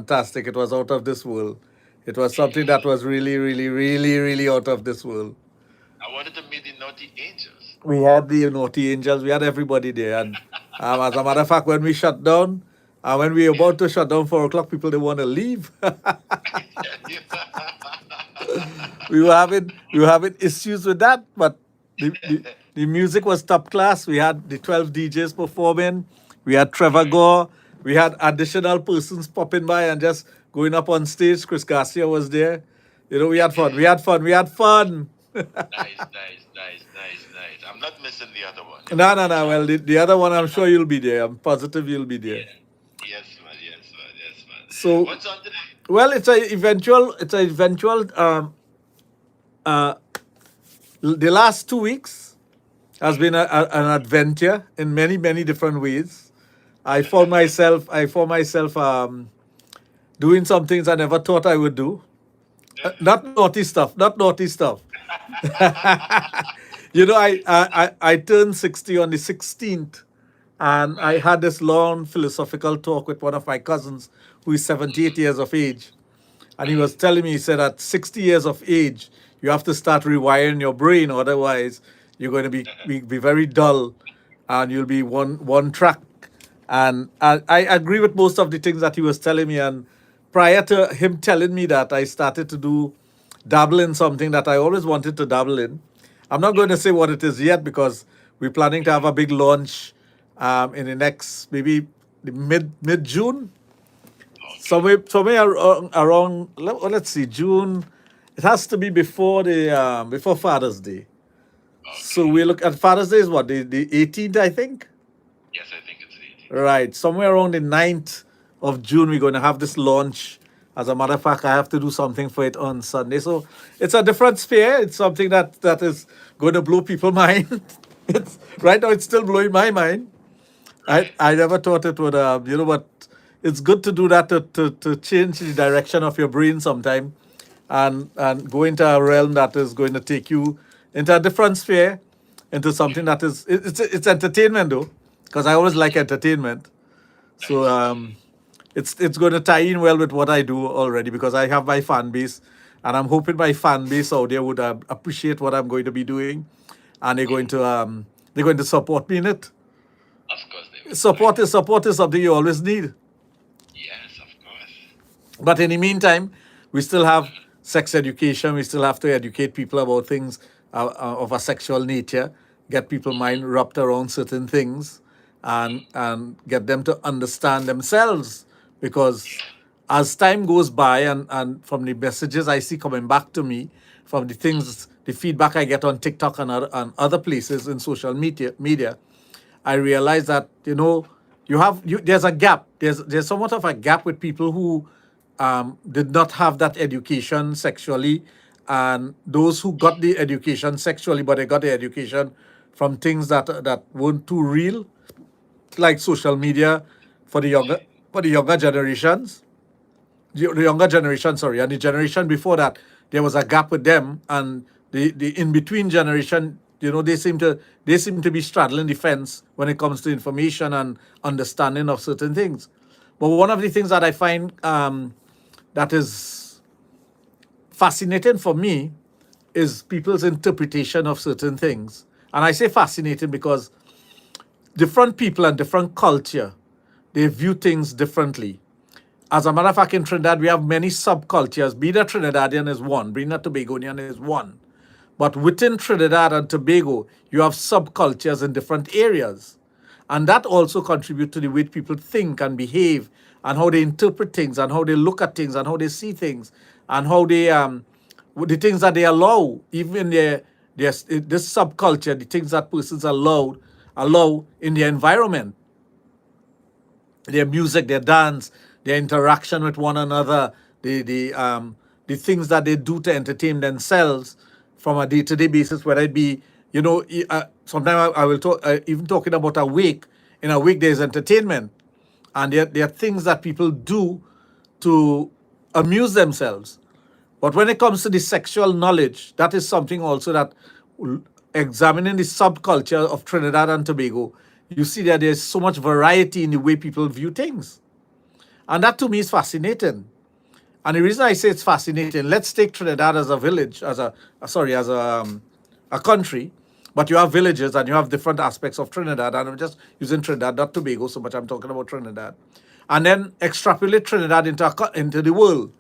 fantastic. It was out of this world. It was something that was really, really, really, really out of this world. I wanted to meet the Naughty Angels. We had the Naughty Angels, we had everybody there. And as a matter of fact, when we shut down, when we were Yeah. about to shut down 4 o'clock, people didn't want to leave. I tell you. We were having issues with that, but the music was top class. We had the 12 DJs performing. We had Trevor Mhm. Gore. We had additional persons popping by and just going up on stage. Chris Garcia was there. We had fun. We Okay. had fun. We had fun. Nice, nice, nice, nice, nice. I'm not missing the other one. No, no, no. Well, the other one, I'm sure you'll be there. I'm positive you'll be there. Yeah. Yes, man. Yes, man. Yes, man. So, What's on today? well, it's a eventual. Uh, the last 2 weeks has been an adventure in many, many different ways. I found myself doing some things I never thought I would do. Not naughty stuff. Not naughty stuff. I turned 60 on the 16th, and I Right. had this long philosophical talk with one of my cousins who is 78 years of age. And he was Right. telling me, he said, at 60 years of age, you have to start rewiring your brain. Otherwise, you're going to be very dull and you'll be one track. And I agree with most of the things that he was telling me. And prior to him telling me that, I started to dabble in something that I always wanted to dabble in. I'm not going to say what it is yet because we're planning to have a big launch in the next maybe the mid June, Okay. somewhere around let's see, June. It has to be before Father's Day. So Okay. we look at Father's Day is what, the 18th, I think. Yes, I think it's the 18th. Right, somewhere around the 9th of June, we're going to have this launch. As a matter of fact, I have to do something for it on Sunday. So it's a different sphere. It's something that is going to blow people's mind. It's right now. It's still blowing my mind. I Right. I never thought it would. But it's good to do that to change the direction of your brain sometime, and go into a realm that is going to take you into a different sphere, into something Yeah. that is it's entertainment though, because I always like entertainment. So Nice, nice. it's going to tie in well with what I do already because I have my fan base, and I'm hoping my fan base out there would appreciate what I'm going to be doing, and they're going to support me in it. Of course they will. Why Support is something you always need. Yes, of course. But in the meantime, we still have sex education. We still have to educate people about things of a sexual nature, get people mind wrapped around certain things, and get them to understand themselves. Because Yeah. as time goes by, and from the messages I see coming back to me, from the feedback I get on TikTok and other places in social media, I realize that there's a gap. There's somewhat of a gap with people who did not have that education sexually, and those who got the education sexually, but they got the education from things that weren't too real, like social media for the younger Okay. for the younger generations, the younger generation, sorry, and the generation before that, there was a gap with them, and the in between generation, they seem to be straddling the fence when it comes to information and understanding of certain things. But one of the things that I find that is fascinating for me is people's interpretation of certain things. And I say fascinating because different people and different culture, they view things differently. As a matter of fact, in Trinidad, we have many subcultures. Being a Trinidadian is one, being a Tobagonian is one. But within Trinidad and Tobago, you have subcultures in different areas. And that also contributes to the way people think and behave, and how they interpret things, and how they look at things, and how they see things, and how with the things that they allow, even in this subculture, the things that persons allow in their environment, their music, their dance, their interaction with one another, the things that they do to entertain themselves from a day-to-day basis, whether it be, sometimes I will talk, even talking about a week. In a week, there's entertainment, and there are things that people do to amuse themselves. But when it comes to the sexual knowledge, that is something also that, examining the subculture of Trinidad and Tobago, you see that there's so much variety in the way people view things. And that to me is fascinating. And the reason I say it's fascinating, let's take Trinidad as a village, a country, but you have villages and you have different aspects of Trinidad. And I'm just using Trinidad, not Tobago so much. I'm talking about Trinidad. And then extrapolate Trinidad into the world.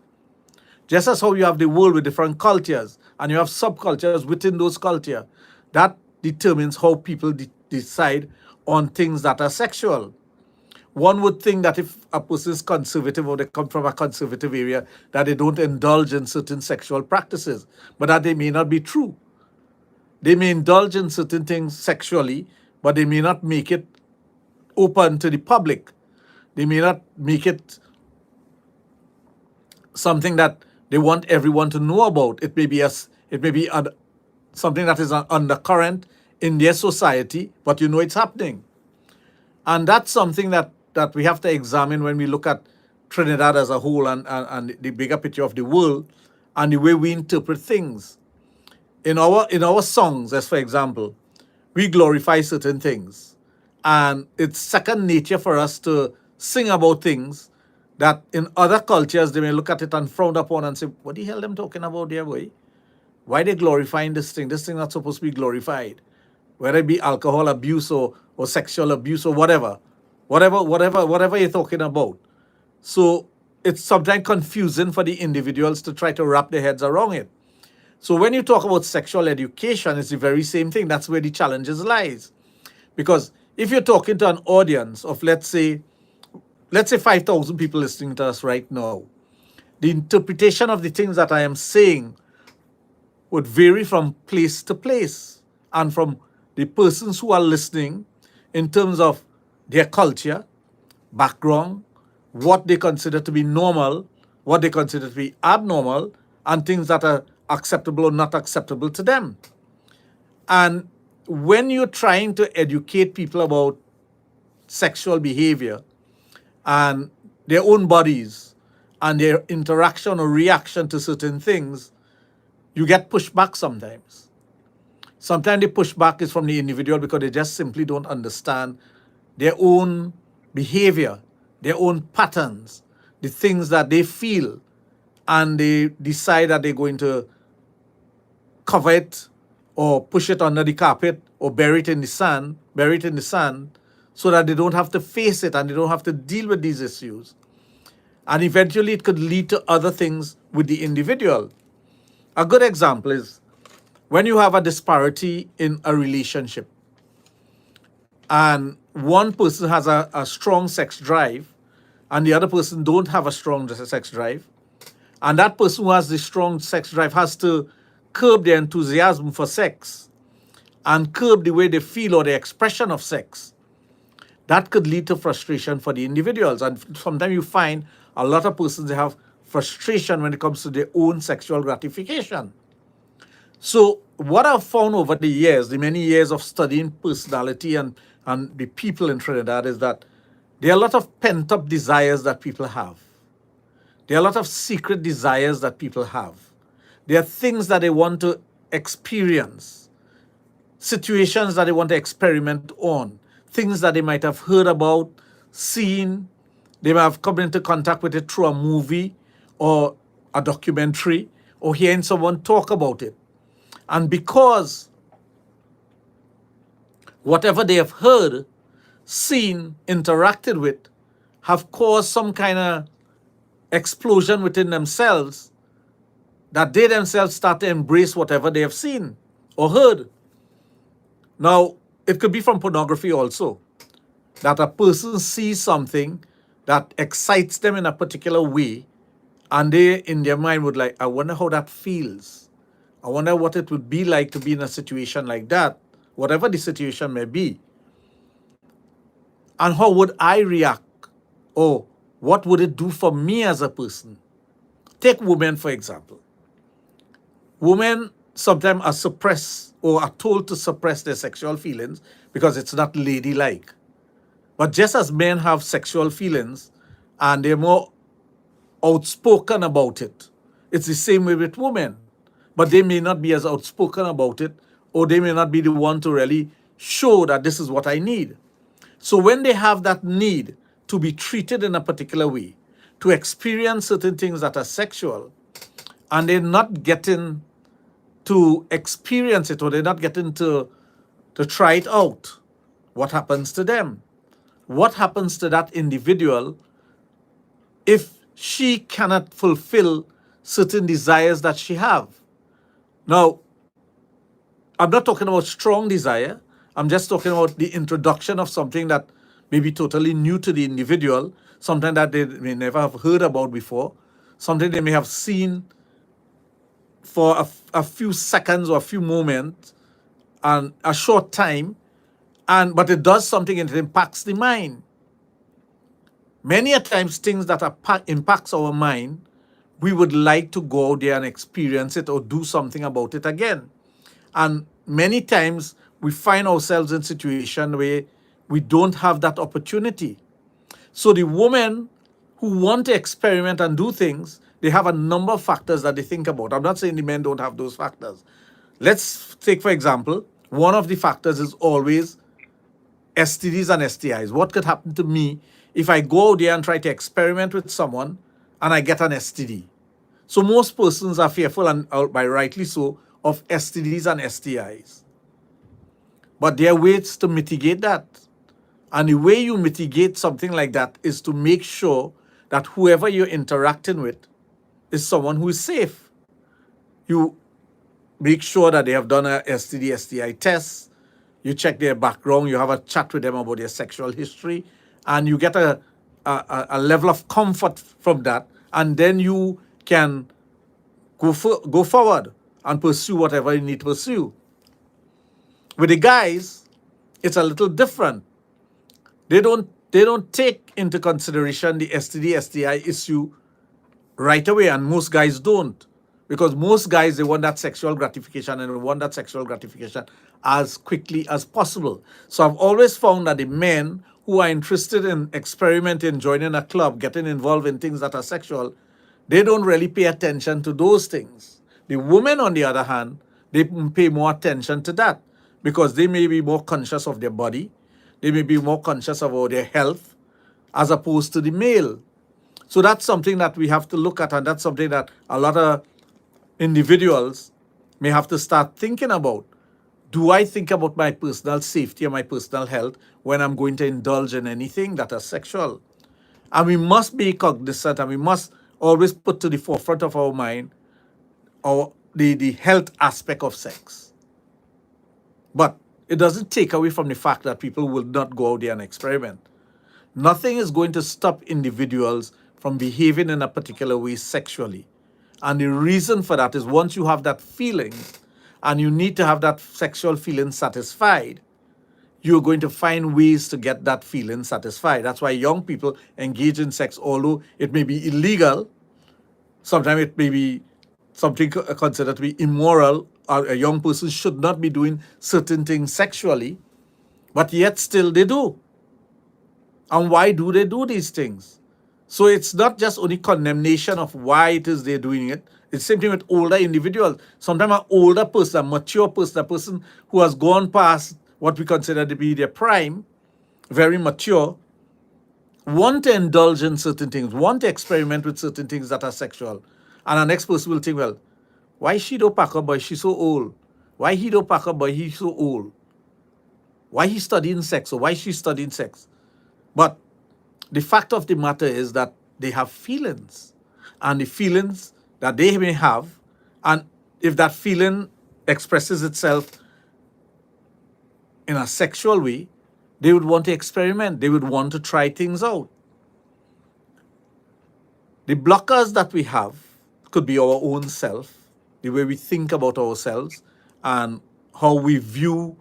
Just as how you have the world with different cultures and you have subcultures within those cultures, that determines how people decide on things that are sexual. One would think that if a person is conservative or they come from a conservative area, that they don't indulge in certain sexual practices, but that they may not be true. They may indulge in certain things sexually, but they may not make it open to the public. They may not make it something that they want everyone to know about. It may be something that is an undercurrent in their society, but you know it's happening. And that's something that we have to examine when we look at Trinidad as a whole and the bigger picture of the world and the way we interpret things. In our songs, as for example, we glorify certain things. And it's second nature for us to sing about things that in other cultures they may look at it and frown upon and say, what the hell them talking about there, boy? Why they glorifying this thing? This thing not supposed to be glorified. Whether it be alcohol abuse or sexual abuse or whatever you're talking about. So it's sometimes confusing for the individuals to try to wrap their heads around it. So when you talk about sexual education, it's the very same thing. That's where the challenges lies. Because if you're talking to an audience of, let's say 5,000 people listening to us right now, the interpretation of the things that I am saying would vary from place to place and from the persons who are listening in terms of their culture, background, what they consider to be normal, what they consider to be abnormal, and things that are acceptable or not acceptable to them. And when you're trying to educate people about sexual behavior and their own bodies and their interaction or reaction to certain things, you get pushback sometimes. Sometimes the pushback is from the individual because they just simply don't understand their own behavior, their own patterns, the things that they feel, and they decide that they're going to cover it or push it under the carpet or bury it in the sand, so that they don't have to face it and they don't have to deal with these issues. And eventually it could lead to other things with the individual. A good example is when you have a disparity in a relationship and one person has a strong sex drive and the other person don't have a strong sex drive, and that person who has the strong sex drive has to curb their enthusiasm for sex and curb the way they feel or the expression of sex. That could lead to frustration for the individuals. And sometimes you find a lot of persons they have frustration when it comes to their own sexual gratification. So what I've found over the years, the many years of studying personality and the people in Trinidad, is that there are a lot of pent-up desires that people have. There are a lot of secret desires that people have. There are things that they want to experience, situations that they want to experiment on, things that they might have heard about, seen. They might have come into contact with it through a movie or a documentary or hearing someone talk about it. And because whatever they have heard, seen, interacted with, have caused some kind of explosion within themselves, that they themselves start to embrace whatever they have seen or heard. Now, it could be from pornography also, that a person sees something that excites them in a particular way, and they, in their mind, would like, I wonder how that feels. I wonder what it would be like to be in a situation like that, whatever the situation may be. And how would I react? Or what would it do for me as a person? Take women, for example. Women sometimes are suppressed or are told to suppress their sexual feelings because it's not ladylike. But just as men have sexual feelings and they're more outspoken about it, it's the same way with women. But they may not be as outspoken about it, or they may not be the one to really show that this is what I need. So when they have that need to be treated in a particular way, to experience certain things that are sexual, and they're not getting to experience it, or they're not getting to try it out, what happens to them? What happens to that individual if she cannot fulfill certain desires that she have? Now, I'm not talking about strong desire. I'm just talking about the introduction of something that may be totally new to the individual, something that they may never have heard about before, something they may have seen for a few seconds or a few moments and a short time, and but it does something and it impacts the mind. Many a times things that impacts our mind, we would like to go out there and experience it or do something about it again. And many times we find ourselves in situation where we don't have that opportunity. So the women who want to experiment and do things, they have a number of factors that they think about. I'm not saying the men don't have those factors. Let's take, for example, one of the factors is always STDs and STIs. What could happen to me if I go out there and try to experiment with someone and I get an STD? So most persons are fearful, and by rightly so, of STDs and STIs. But there are ways to mitigate that. And the way you mitigate something like that is to make sure that whoever you're interacting with is someone who is safe. You make sure that they have done a STD, STI test. You check their background. You have a chat with them about their sexual history. And you get a level of comfort from that. And then you can go forward and pursue whatever you need to pursue. With the guys, it's a little different. They don't take into consideration the STD, STI issue right away, and most guys don't. Because most guys, they want that sexual gratification, and they want that sexual gratification as quickly as possible. So I've always found that the men who are interested in experimenting, joining a club, getting involved in things that are sexual, they don't really pay attention to those things. The women, on the other hand, they pay more attention to that because they may be more conscious of their body. They may be more conscious about their health as opposed to the male. So that's something that we have to look at, and that's something that a lot of individuals may have to start thinking about. Do I think about my personal safety and my personal health when I'm going to indulge in anything that is sexual? And we must be cognizant, and we must always put to the forefront of our mind the health aspect of sex. But it doesn't take away from the fact that people will not go out there and experiment. Nothing is going to stop individuals from behaving in a particular way sexually. And the reason for that is once you have that feeling and you need to have that sexual feeling satisfied, you're going to find ways to get that feeling satisfied. That's why young people engage in sex, although it may be illegal. Sometimes it may be something considered to be immoral. A young person should not be doing certain things sexually, but yet still they do. And why do they do these things? So it's not just only condemnation of why it is they're doing it. It's the same thing with older individuals. Sometimes an older person, a mature person, a person who has gone past what we consider to be their prime, very mature, want to indulge in certain things, want to experiment with certain things that are sexual. And the next person will think, well, why she don't pack up, boy? She's so old. Why he don't pack up, boy? He's so old. Why he studying sex, or why she's studying sex? But the fact of the matter is that they have feelings, and the feelings that they may have, and if that feeling expresses itself in a sexual way, they would want to experiment. They would want to try things out. The blockers that we have could be our own self, the way we think about ourselves, and how we view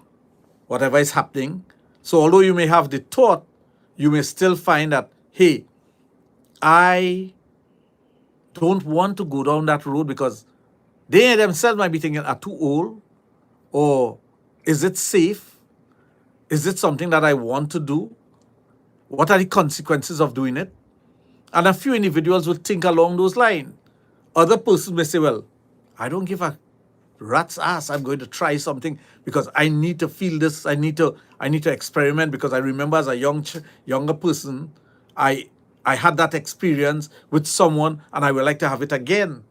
whatever is happening. So although you may have the thought, you may still find that, hey, I don't want to go down that road because they themselves might be thinking, are too old? Or is it safe? Is it something that I want to do? What are the consequences of doing it? And a few individuals would think along those lines. Other persons may say, well, I don't give a rat's ass. I'm going to try something because I need to feel this. I need to experiment because I remember as a younger person, I I had that experience with someone and I would like to have it again.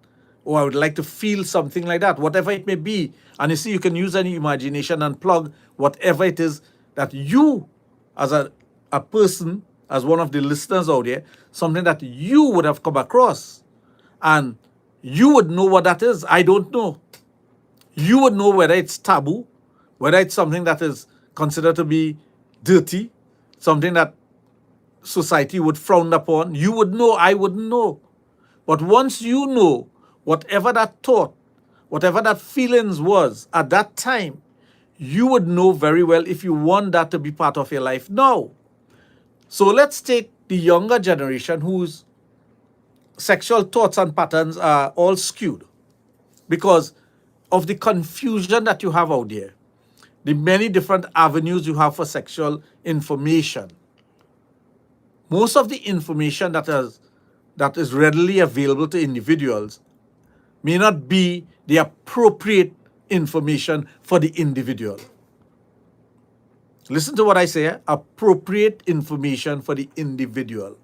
Or I would like to feel something like that, whatever it may be. And you see, you can use any imagination and plug whatever it is that you, as a person, as one of the listeners out there, something that you would have come across. And you would know what that is. I don't know. You would know whether it's taboo, whether it's something that is considered to be dirty, something that society would frown upon. You would know, I wouldn't know. But once you know, whatever that thought, whatever that feelings was at that time, you would know very well if you want that to be part of your life now. So let's take the younger generation whose sexual thoughts and patterns are all skewed because of the confusion that you have out there, the many different avenues you have for sexual information. Most of the information that is readily available to individuals may not be the appropriate information for the individual. Listen to what I say, appropriate information for the individual.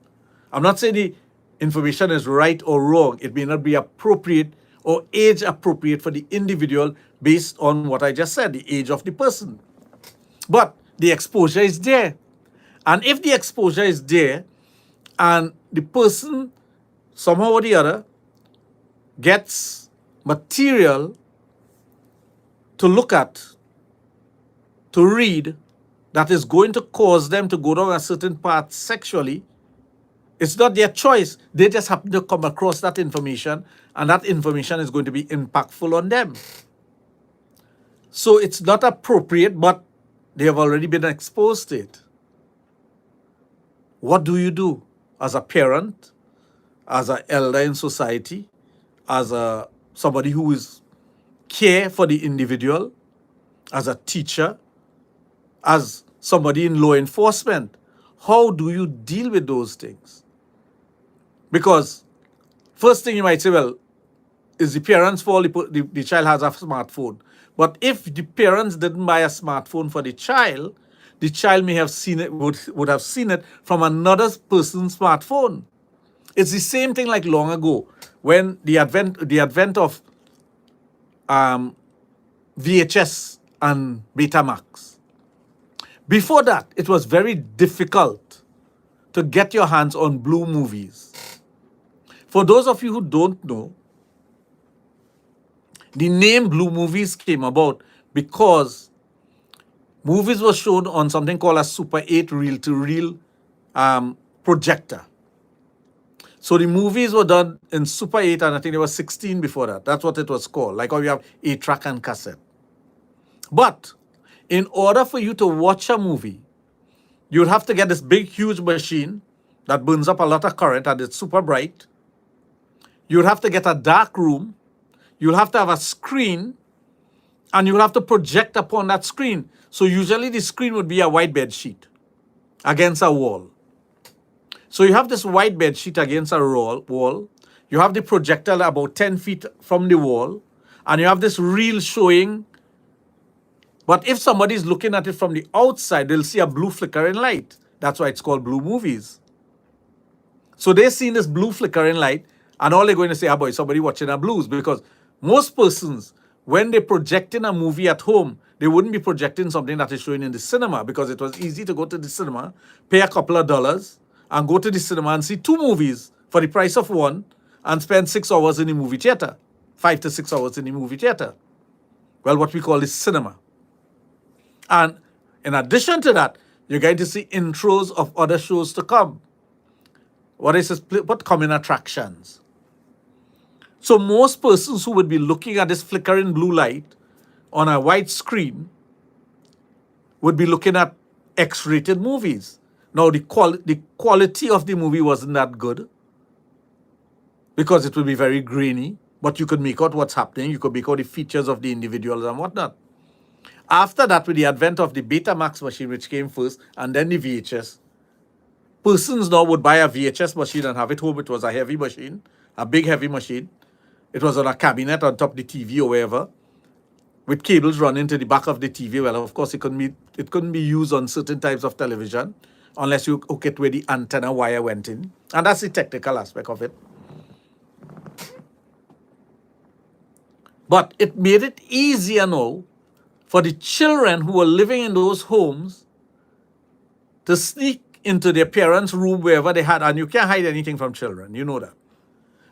I'm not saying the information is right or wrong. It may not be appropriate or age appropriate for the individual based on what I just said, the age of the person. But the exposure is there. And if the exposure is there and the person somehow or the other gets material to look at, to read, that is going to cause them to go down a certain path sexually, it's not their choice. They just happen to come across that information, and that information is going to be impactful on them. So it's not appropriate, but they have already been exposed to it. What do you do as a parent, as an elder in society, as somebody who is care for the individual, as a teacher, as somebody in law enforcement? How do you deal with those things? Because first thing you might say, well, is the parents' fault the child has a smartphone. But if the parents didn't buy a smartphone for the child may have seen it, would have seen it from another person's smartphone. It's the same thing like long ago when the advent of VHS and Betamax. Before that, it was very difficult to get your hands on blue movies. For those of you who don't know, the name blue movies came about because movies were shown on something called a Super 8 reel-to-reel projector. So the movies were done in Super 8, and I think there was 16 before that. That's what it was called, like how you have 8-track and cassette. But in order for you to watch a movie, you'd have to get this big, huge machine that burns up a lot of current and it's super bright. You'd have to get a dark room. You'll have to have a screen, and you'll have to project upon that screen. So usually the screen would be a white bed sheet against a wall. So you have this white bed sheet against a wall. You have the projector about 10 feet from the wall, and you have this reel showing. But if somebody's looking at it from the outside, they'll see a blue flickering light. That's why it's called blue movies. So they've seen this blue flickering light, and all they're going to say, boy, somebody watching a blues. Because most persons, when they're projecting a movie at home, they wouldn't be projecting something that is showing in the cinema, because it was easy to go to the cinema, pay a couple of dollars, and go to the cinema and see 2 movies for the price of one, and spend 6 hours in the movie theater, 5 to 6 hours in the movie theater. Well, what we call is cinema. And in addition to that, you're going to see intros of other shows to come. What common attractions? So most persons who would be looking at this flickering blue light on a white screen would be looking at X-rated movies. Now, the quality of the movie wasn't that good because it would be very grainy, but you could make out what's happening. You could make out the features of the individuals and whatnot. After that, with the advent of the Betamax machine, which came first, and then the VHS, persons now would buy a VHS machine and have it home. It was a heavy machine, a big heavy machine. It was on a cabinet on top of the TV or wherever, with cables running to the back of the TV. Well, of course, it couldn't be used on certain types of television, unless you hook it where the antenna wire went in. And that's the technical aspect of it. But it made it easier now for the children who were living in those homes to sneak into their parents' room wherever they had, and you can't hide anything from children, you know that.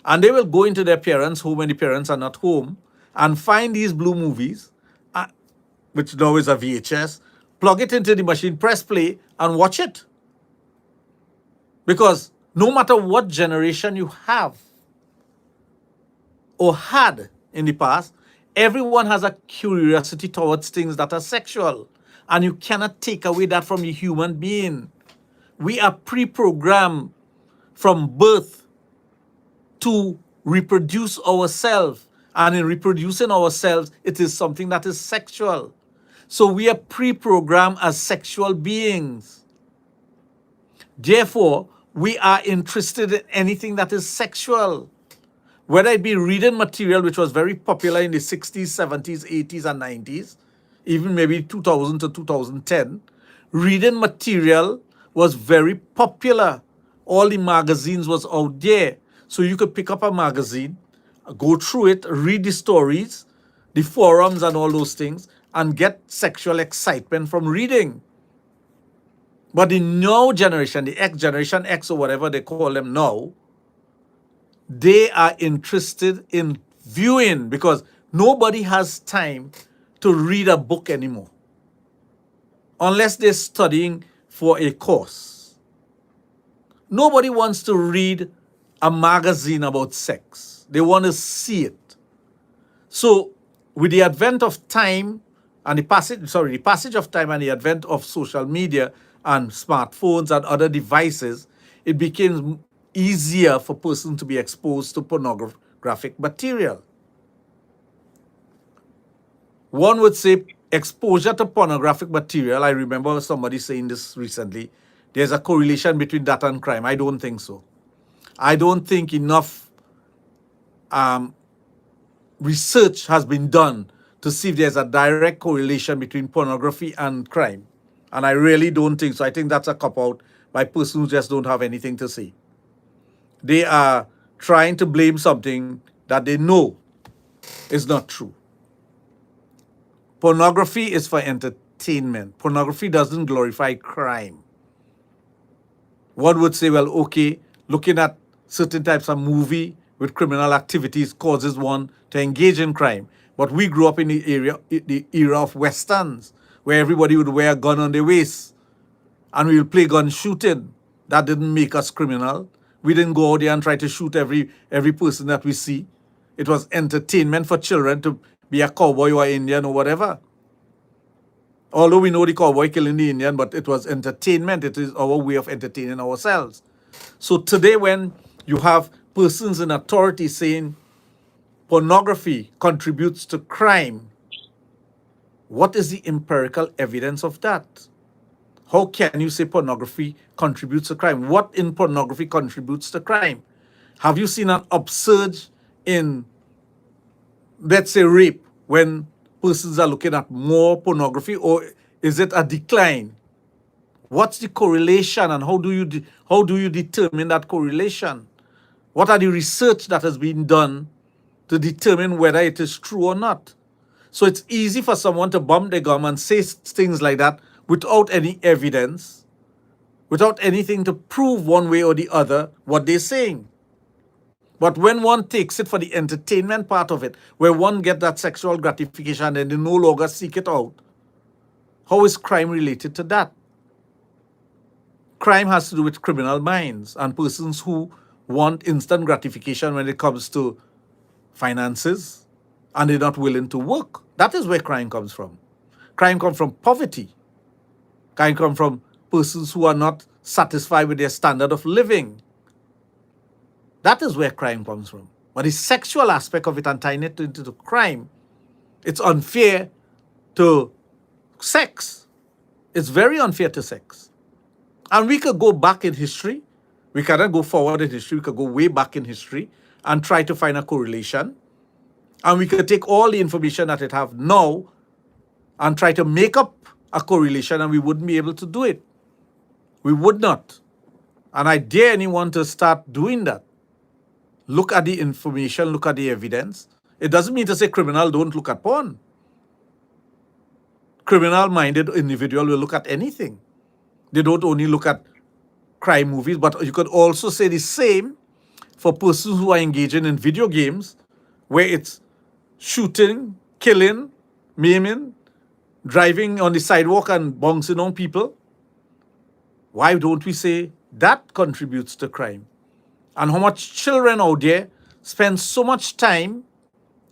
And they will go into their parents' home when the parents are not home and find these blue movies, which now is a VHS, plug it into the machine, press play, and watch it. Because no matter what generation you have or had in the past, everyone has a curiosity towards things that are sexual. And you cannot take away that from a human being. We are pre-programmed from birth to reproduce ourselves. And in reproducing ourselves, it is something that is sexual. So we are pre-programmed as sexual beings. Therefore, we are interested in anything that is sexual. Whether it be reading material, which was very popular in the 60s, 70s, 80s, and 90s, even maybe 2000 to 2010, reading material was very popular. All the magazines was out there. So you could pick up a magazine, go through it, read the stories, the forums and all those things, and get sexual excitement from reading. But the now generation, the X generation X or whatever they call them now, they are interested in viewing because nobody has time to read a book anymore unless they're studying for a course. Nobody wants to read a magazine about sex. They want to see it. So with the advent of time and the passage of time and the advent of social media and smartphones and other devices, it became easier for persons to be exposed to pornographic material. One would say exposure to pornographic material, I remember somebody saying this recently, there's a correlation between that and crime. I don't think so. I don't think enough research has been done to see if there's a direct correlation between pornography and crime. And I really don't think so. I think that's a cop-out by persons who just don't have anything to say. They are trying to blame something that they know is not true. Pornography is for entertainment. Pornography doesn't glorify crime. One would say, well, okay, looking at certain types of movie with criminal activities causes one to engage in crime. But we grew up in the era of westerns, where everybody would wear a gun on their waist, and we would play gun shooting. That didn't make us criminal. We didn't go out there and try to shoot every person that we see. It was entertainment for children to be a cowboy or Indian or whatever. Although we know the cowboy killing the Indian, but it was entertainment. It is our way of entertaining ourselves. So today when you have persons in authority saying pornography contributes to crime, what is the empirical evidence of that? How can you say pornography contributes to crime? What in pornography contributes to crime? Have you seen an upsurge in, let's say, rape when persons are looking at more pornography, or is it a decline? What's the correlation, and how do you determine that correlation? What are the research that has been done to determine whether it is true or not? So it's easy for someone to bump their gum and say things like that without any evidence, without anything to prove one way or the other what they're saying. But when one takes it for the entertainment part of it, where one gets that sexual gratification and they no longer seek it out, how is crime related to that? Crime has to do with criminal minds and persons who want instant gratification when it comes to finances, and they're not willing to work. That is where crime comes from. Crime comes from poverty. Crime comes from persons who are not satisfied with their standard of living. That is where crime comes from. But the sexual aspect of it and tying it into the crime, it's unfair to sex. It's very unfair to sex. And we could go back in history. We cannot go forward in history. We could go way back in history and try to find a correlation. And we could take all the information that it have now and try to make up a correlation, and we wouldn't be able to do it. We would not. And I dare anyone to start doing that. Look at the information, look at the evidence. It doesn't mean to say criminal don't look at porn. Criminal-minded individual will look at anything. They don't only look at crime movies, but you could also say the same for persons who are engaging in video games, where it's shooting, killing, maiming, driving on the sidewalk and bouncing on people. Why don't we say that contributes to crime? And how much children out there spend so much time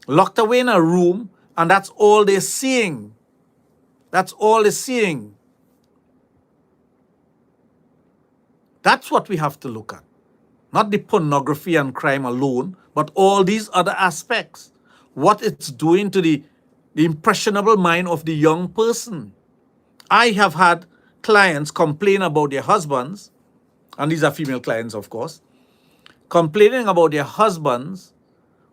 locked away in a room, and that's all they're seeing. That's all they're seeing. That's what we have to look at. Not the pornography and crime alone, but all these other aspects. What it's doing to the impressionable mind of the young person. I have had clients complain about their husbands, and these are female clients, of course, complaining about their husbands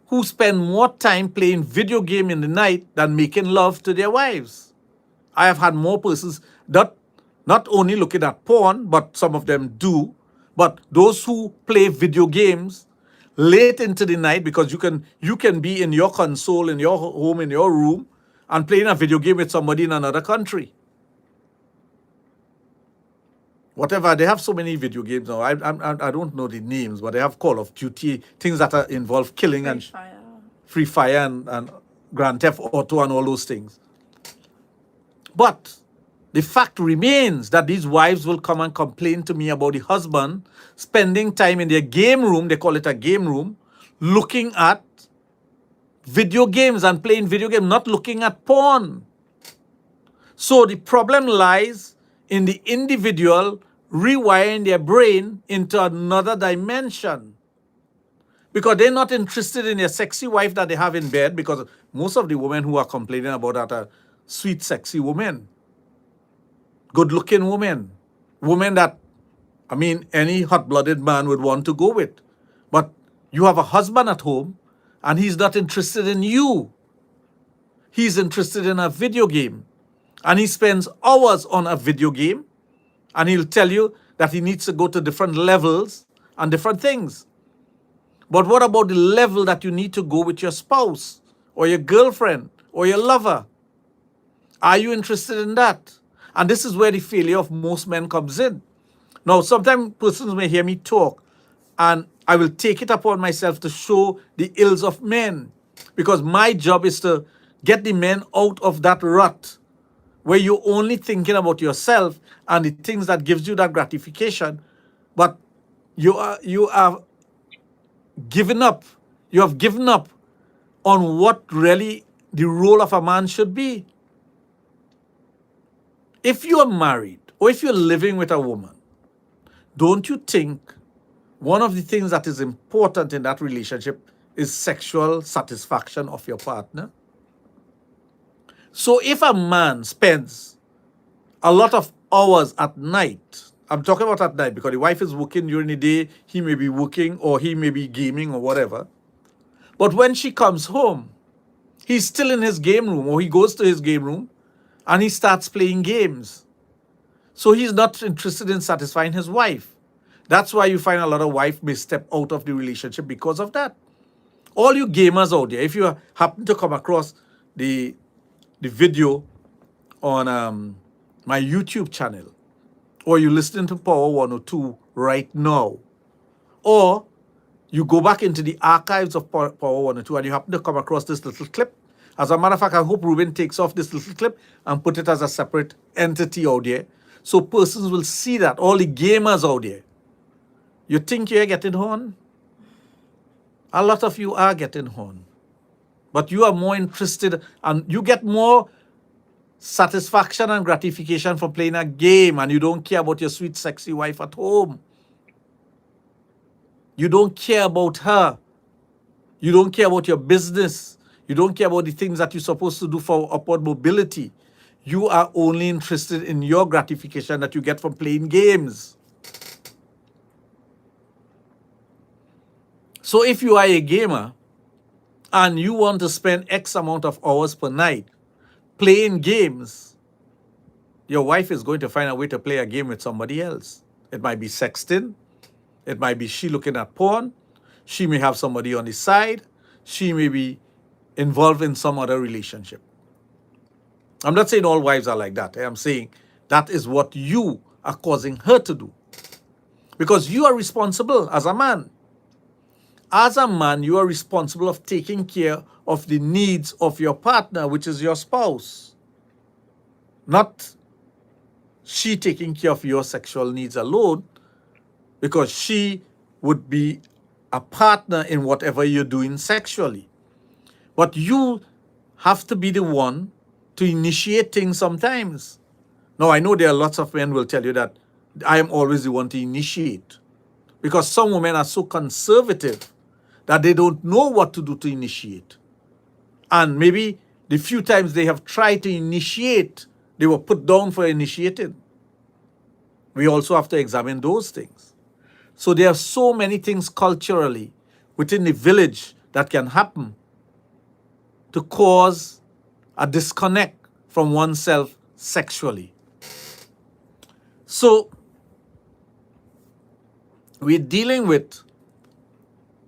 who spend more time playing video game in the night than making love to their wives. I have had more persons that not only looking at porn, but some of them do, but those who play video games late into the night, because you can be in your console, in your home, in your room, and playing a video game with somebody in another country. Whatever, they have so many video games now. I don't know the names, but they have Call of Duty, things that are involve killing and Free Fire and Grand Theft Auto and all those things. But the fact remains that these wives will come and complain to me about the husband spending time in their game room, they call it a game room, looking at video games and playing video games, not looking at porn. So the problem lies in the individual rewiring their brain into another dimension. Because they're not interested in their sexy wife that they have in bed, because most of the women who are complaining about that are sweet, sexy women. Good-looking women. Women that, I mean, any hot-blooded man would want to go with. But you have a husband at home, and he's not interested in you. He's interested in a video game. And he spends hours on a video game, and he'll tell you that he needs to go to different levels and different things. But what about the level that you need to go with your spouse or your girlfriend or your lover? Are you interested in that? And this is where the failure of most men comes in. Now, sometimes persons may hear me talk, and I will take it upon myself to show the ills of men, because my job is to get the men out of that rut where you're only thinking about yourself and the things that gives you that gratification, but you are given up. You have given up on what really the role of a man should be. If you are married or if you're living with a woman, don't you think one of the things that is important in that relationship is sexual satisfaction of your partner? So if a man spends a lot of hours at night, I'm talking about at night because the wife is working during the day, he may be working or he may be gaming or whatever. But when she comes home, he's still in his game room, or he goes to his game room and he starts playing games. So he's not interested in satisfying his wife. That's why you find a lot of wives may step out of the relationship because of that. All you gamers out there, if you happen to come across the video on my YouTube channel, or you listening to Power 102 right now, or you go back into the archives of Power 102 and you happen to come across this little clip. As a matter of fact, I hope Ruben takes off this little clip and put it as a separate entity out there, so persons will see that, all the gamers out there. You think you're getting horn? A lot of you are getting horn. But you are more interested, and you get more satisfaction and gratification from playing a game, and you don't care about your sweet, sexy wife at home. You don't care about her. You don't care about your business. You don't care about the things that you're supposed to do for upward mobility. You are only interested in your gratification that you get from playing games. So if you are a gamer and you want to spend X amount of hours per night playing games, your wife is going to find a way to play a game with somebody else. It might be sexting. It might be she looking at porn. She may have somebody on the side. She may be involved in some other relationship. I'm not saying all wives are like that. I'm saying that is what you are causing her to do. Because you are responsible as a man. As a man, you are responsible of taking care of the needs of your partner, which is your spouse. Not she taking care of your sexual needs alone, because she would be a partner in whatever you're doing sexually. But you have to be the one to initiate things sometimes. Now, I know there are lots of men who will tell you that I am always the one to initiate, because some women are so conservative that they don't know what to do to initiate. And maybe the few times they have tried to initiate, they were put down for initiating. We also have to examine those things. So there are so many things culturally within the village that can happen to cause a disconnect from oneself sexually. So we're dealing with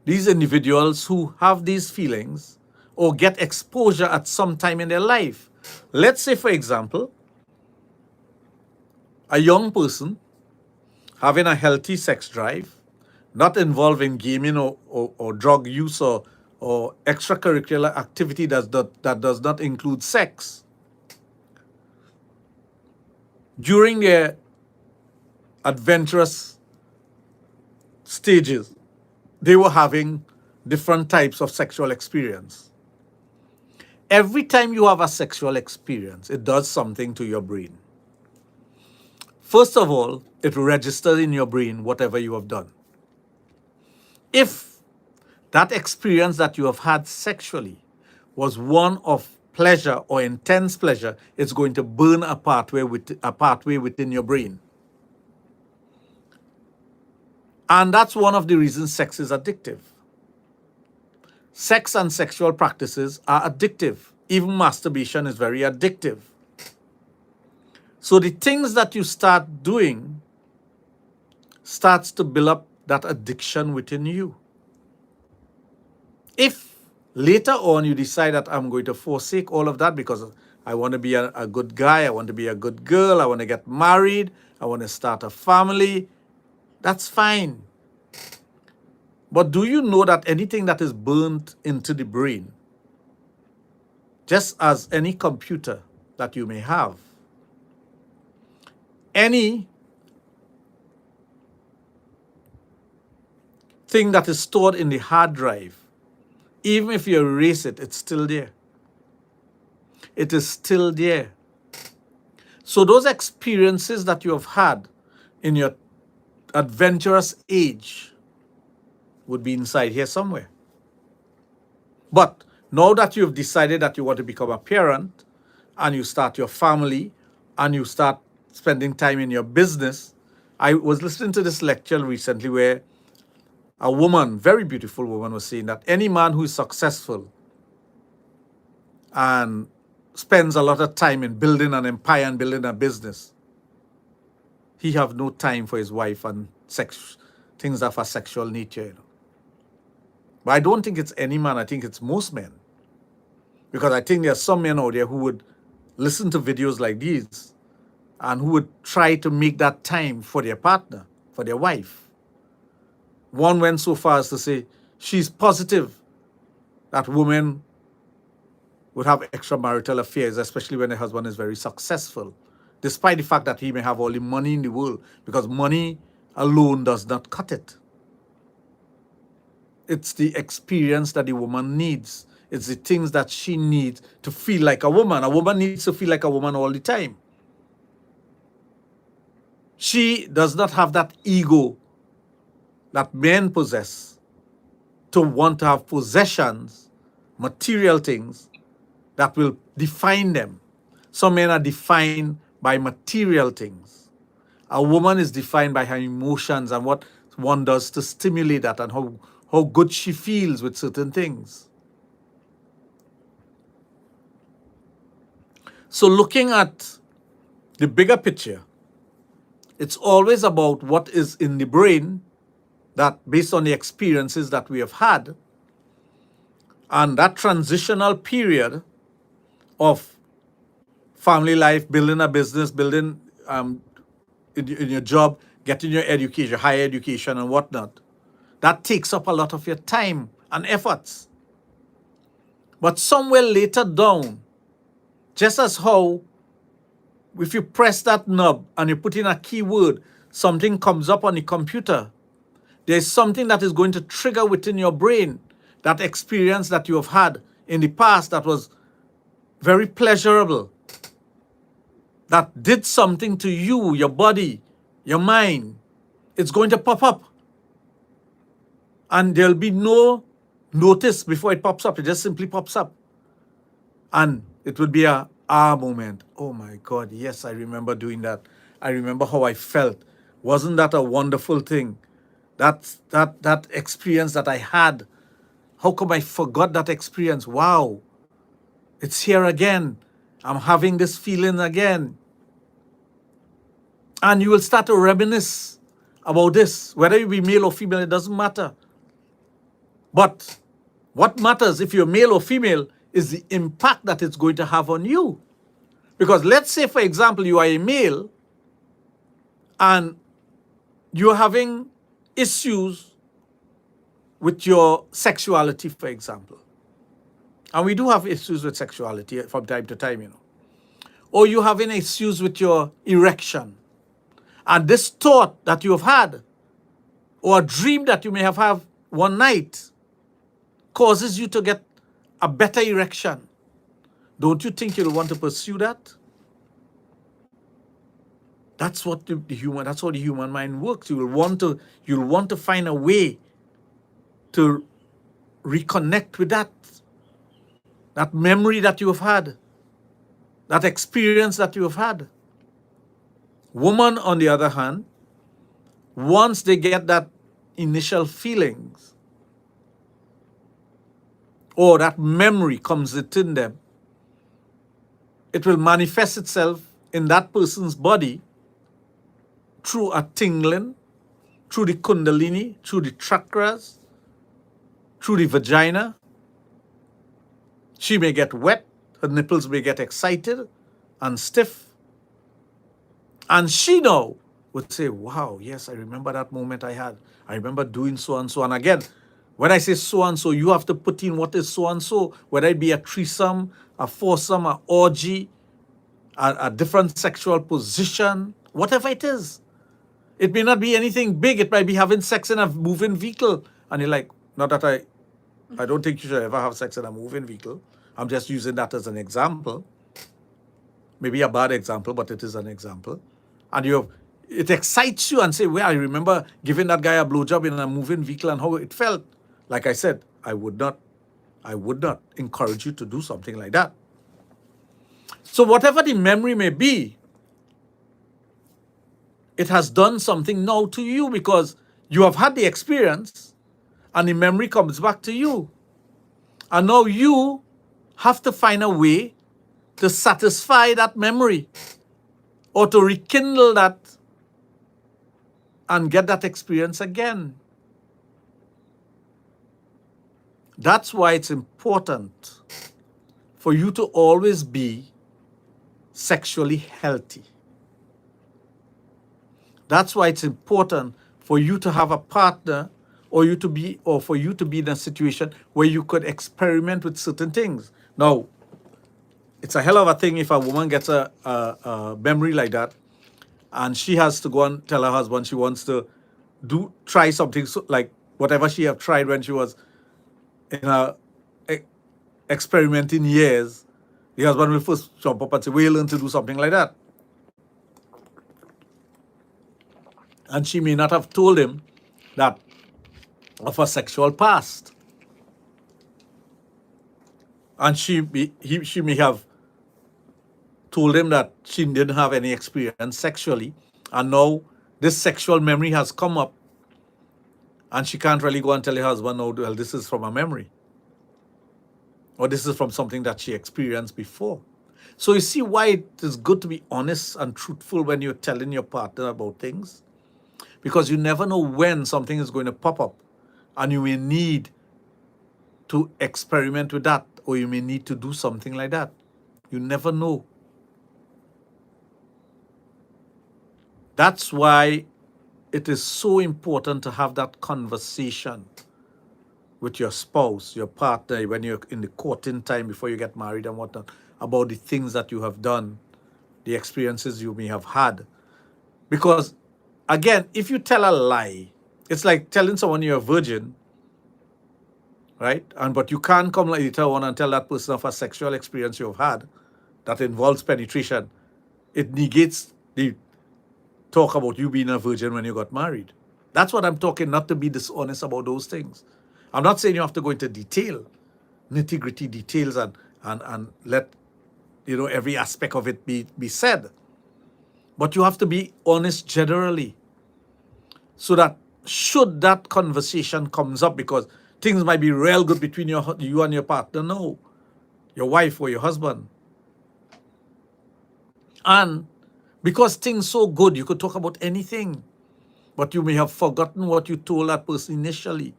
these individuals who have these feelings or get exposure at some time in their life. Let's say, for example, a young person having a healthy sex drive, not involved in gaming or drug use or extracurricular activity that does not include sex. During their adventurous stages, they were having different types of sexual experience. Every time you have a sexual experience, it does something to your brain. First of all, it registers in your brain whatever you have done. If that experience that you have had sexually was one of pleasure or intense pleasure, it's going to burn a pathway within your brain. And that's one of the reasons sex is addictive. Sex and sexual practices are addictive. Even masturbation is very addictive. So the things that you start doing starts to build up that addiction within you. If later on you decide that I'm going to forsake all of that because I want to be a good guy, I want to be a good girl, I want to get married, I want to start a family, that's fine. But do you know that anything that is burnt into the brain, just as any computer that you may have, any thing that is stored in the hard drive, even if you erase it, it's still there. It is still there. So those experiences that you have had in your adventurous age would be inside here somewhere. But now that you've decided that you want to become a parent and you start your family and you start spending time in your business, I was listening to this lecture recently where a woman, very beautiful woman, was saying that any man who is successful and spends a lot of time in building an empire and building a business, he have no time for his wife and sex, things of a sexual nature. You know. But I don't think it's any man, I think it's most men. Because I think there are some men out there who would listen to videos like these and who would try to make that time for their partner, for their wife. One went so far as to say she's positive that women would have extramarital affairs, especially when the husband is very successful, despite the fact that he may have all the money in the world, because money alone does not cut it. It's the experience that the woman needs. It's the things that she needs to feel like a woman. A woman needs to feel like a woman all the time. She does not have that ego that men possess to want to have possessions, material things that will define them. Some men are defined by material things. A woman is defined by her emotions and what one does to stimulate that and how good she feels with certain things. So looking at the bigger picture, It's always about what is in the brain, that based on the experiences that we have had, and that transitional period of family life, building a business, building in your job, getting your education, higher education and whatnot. That takes up a lot of your time and efforts. But somewhere later down, just as how if you press that knob and you put in a keyword, something comes up on the computer, there's something that is going to trigger within your brain that experience that you have had in the past that was very pleasurable, that did something to you, your body, your mind. It's going to pop up. And there'll be no notice before it pops up. It just simply pops up. And it would be a moment. Oh my God, yes, I remember doing that. I remember how I felt. Wasn't that a wonderful thing? That experience that I had. How come I forgot that experience? Wow, it's here again. I'm having this feeling again. And you will start to reminisce about this. Whether you be male or female, it doesn't matter. But what matters, if you're male or female, is the impact that it's going to have on you. Because let's say, for example, you are a male and you're having issues with your sexuality, for example. And we do have issues with sexuality from time to time, Or you're having issues with your erection. And this thought that you have had, or a dream that you may have had one night, causes you to get a better erection. Don't you think you'll want to pursue that? That's what that's how the human mind works. You'll want to find a way to reconnect with that memory that you have had, that experience that you have had. Woman, on the other hand, once they get that initial feelings, or that memory comes within them, it will manifest itself in that person's body through a tingling, through the kundalini, through the chakras, through the vagina. She may get wet, her nipples may get excited and stiff. And she now would say, wow, yes, I remember that moment I had. I remember doing so and so. And again, when I say so and so, you have to put in what is so and so, whether it be a threesome, a foursome, an orgy, a different sexual position, whatever it is. It may not be anything big. It might be having sex in a moving vehicle. And you're like, not that I don't think you should ever have sex in a moving vehicle. I'm just using that as an example. Maybe a bad example, but it is an example. And it excites you and say, well, I remember giving that guy a blowjob in a moving vehicle and how it felt. Like I said, I would not encourage you to do something like that. So whatever the memory may be, it has done something now to you because you have had the experience and the memory comes back to you. And now you have to find a way to satisfy that memory or to rekindle that and get that experience again. That's why it's important for you to always be sexually healthy. That's why it's important for you to have a partner or for you to be in a situation where you could experiment with certain things. Now, it's a hell of a thing if a woman gets a memory like that and she has to go and tell her husband she wants to try something like whatever she have tried when she was in her experimenting years. The husband will first jump up and say, "We learn to do something like that." And she may not have told him that of her sexual past. And she may have told him that she didn't have any experience sexually. And now this sexual memory has come up. And she can't really go and tell her husband, "No, well, this is from a memory. Or this is from something that she experienced before." So you see why it is good to be honest and truthful when you're telling your partner about things? Because you never know when something is going to pop up and you may need to experiment with that or you may need to do something like that. You never know. That's why it is so important to have that conversation with your spouse, your partner, when you're in the courting time before you get married and whatnot, about the things that you have done, the experiences you may have had. Because again, if you tell a lie, it's like telling someone you're a virgin, right? And but you can't come later on and tell that person of a sexual experience you've had that involves penetration. It negates the talk about you being a virgin when you got married. That's what I'm talking, not to be dishonest about those things. I'm not saying you have to go into detail, nitty-gritty details and let every aspect of it be said. But you have to be honest generally so that should that conversation comes up, because things might be real good between you and your partner, no, your wife or your husband. And because things so good, you could talk about anything, but you may have forgotten what you told that person initially.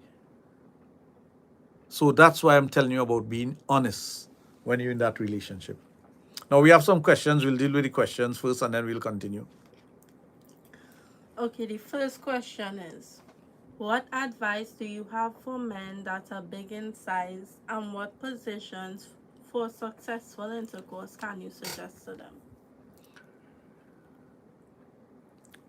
So that's why I'm telling you about being honest when you're in that relationship. Now we have some questions. We'll deal with the questions first and then we'll continue. Okay, the first question is, what advice do you have for men that are big in size, and what positions for successful intercourse can you suggest to them?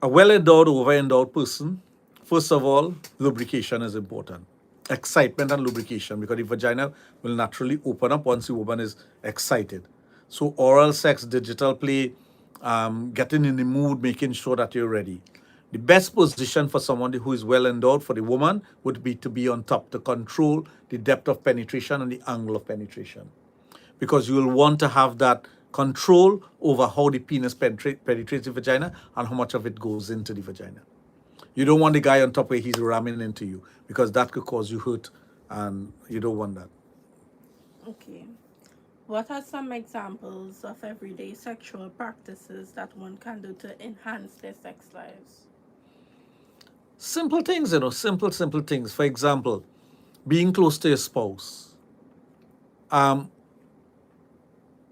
A well-endowed, over-endowed person, first of all, lubrication is important. Excitement and lubrication, because the vagina will naturally open up once the woman is excited. So oral sex, digital play, getting in the mood, making sure that you're ready. The best position for someone who is well endowed for the woman would be to be on top, to control the depth of penetration and the angle of penetration, because you will want to have that control over how the penis penetrates the vagina and how much of it goes into the vagina. You don't want the guy on top where he's ramming into you, because that could cause you hurt and you don't want that. Okay. What are some examples of everyday sexual practices that one can do to enhance their sex lives? Simple things, simple things. For example, being close to your spouse, um,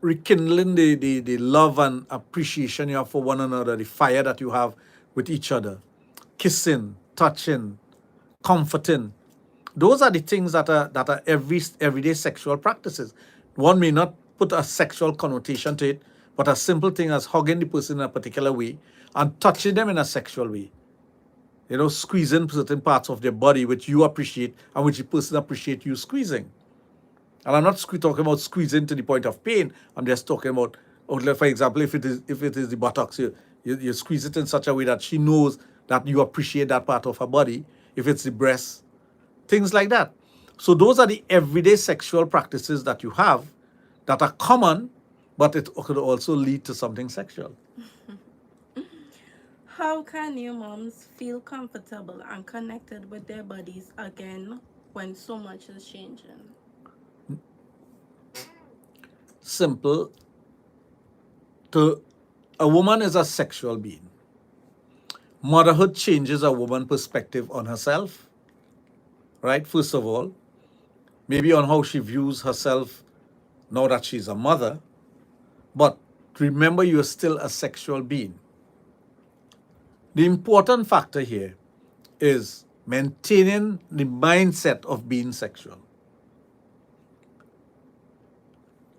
rekindling the love and appreciation you have for one another, the fire that you have with each other, kissing, touching, comforting. Those are the things that are everyday sexual practices. One may not put a sexual connotation to it, but a simple thing as hugging the person in a particular way and touching them in a sexual way. Squeezing certain parts of their body which you appreciate and which the person appreciate you squeezing. And I'm not talking about squeezing to the point of pain. I'm just talking about, for example, if it is the buttocks, you squeeze it in such a way that she knows that you appreciate that part of her body. If it's the breast, things like that. So those are the everyday sexual practices that you have that are common, but it could also lead to something sexual. How can new moms feel comfortable and connected with their bodies again when so much is changing? Simple. To a woman is a sexual being. Motherhood changes a woman's perspective on herself, right? First of all, maybe on how she views herself now that she's a mother, but remember you're still a sexual being. The important factor here is maintaining the mindset of being sexual,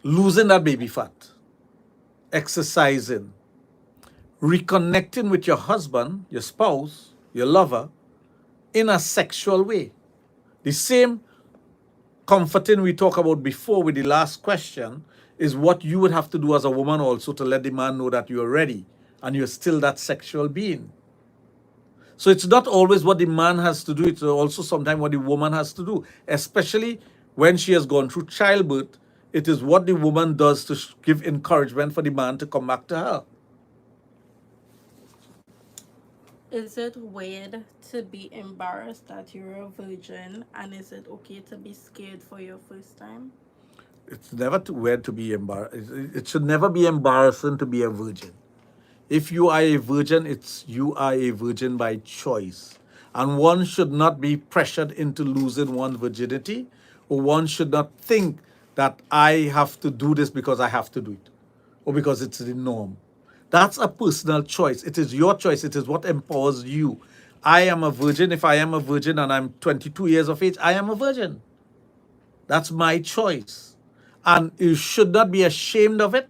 losing that baby fat, exercising, reconnecting with your husband, your spouse, your lover in a sexual way. The same comforting we talked about before with the last question is what you would have to do as a woman also to let the man know that you're ready and you're still that sexual being. So it's not always what the man has to do, it's also sometimes what the woman has to do, especially when she has gone through childbirth. It is what the woman does to give encouragement for the man to come back to her. Is it weird to be embarrassed that you're a virgin, and is it okay to be scared for your first time? it's never too weird to be embarrassed. It should never be embarrassing to be a virgin. If you are a virgin, you are a virgin by choice. And one should not be pressured into losing one's virginity, or one should not think that I have to do this because I have to do it, or because it's the norm. That's a personal choice. It is your choice. It is what empowers you. I am a virgin. If I am a virgin and I'm 22 years of age, I am a virgin. That's my choice. And you should not be ashamed of it,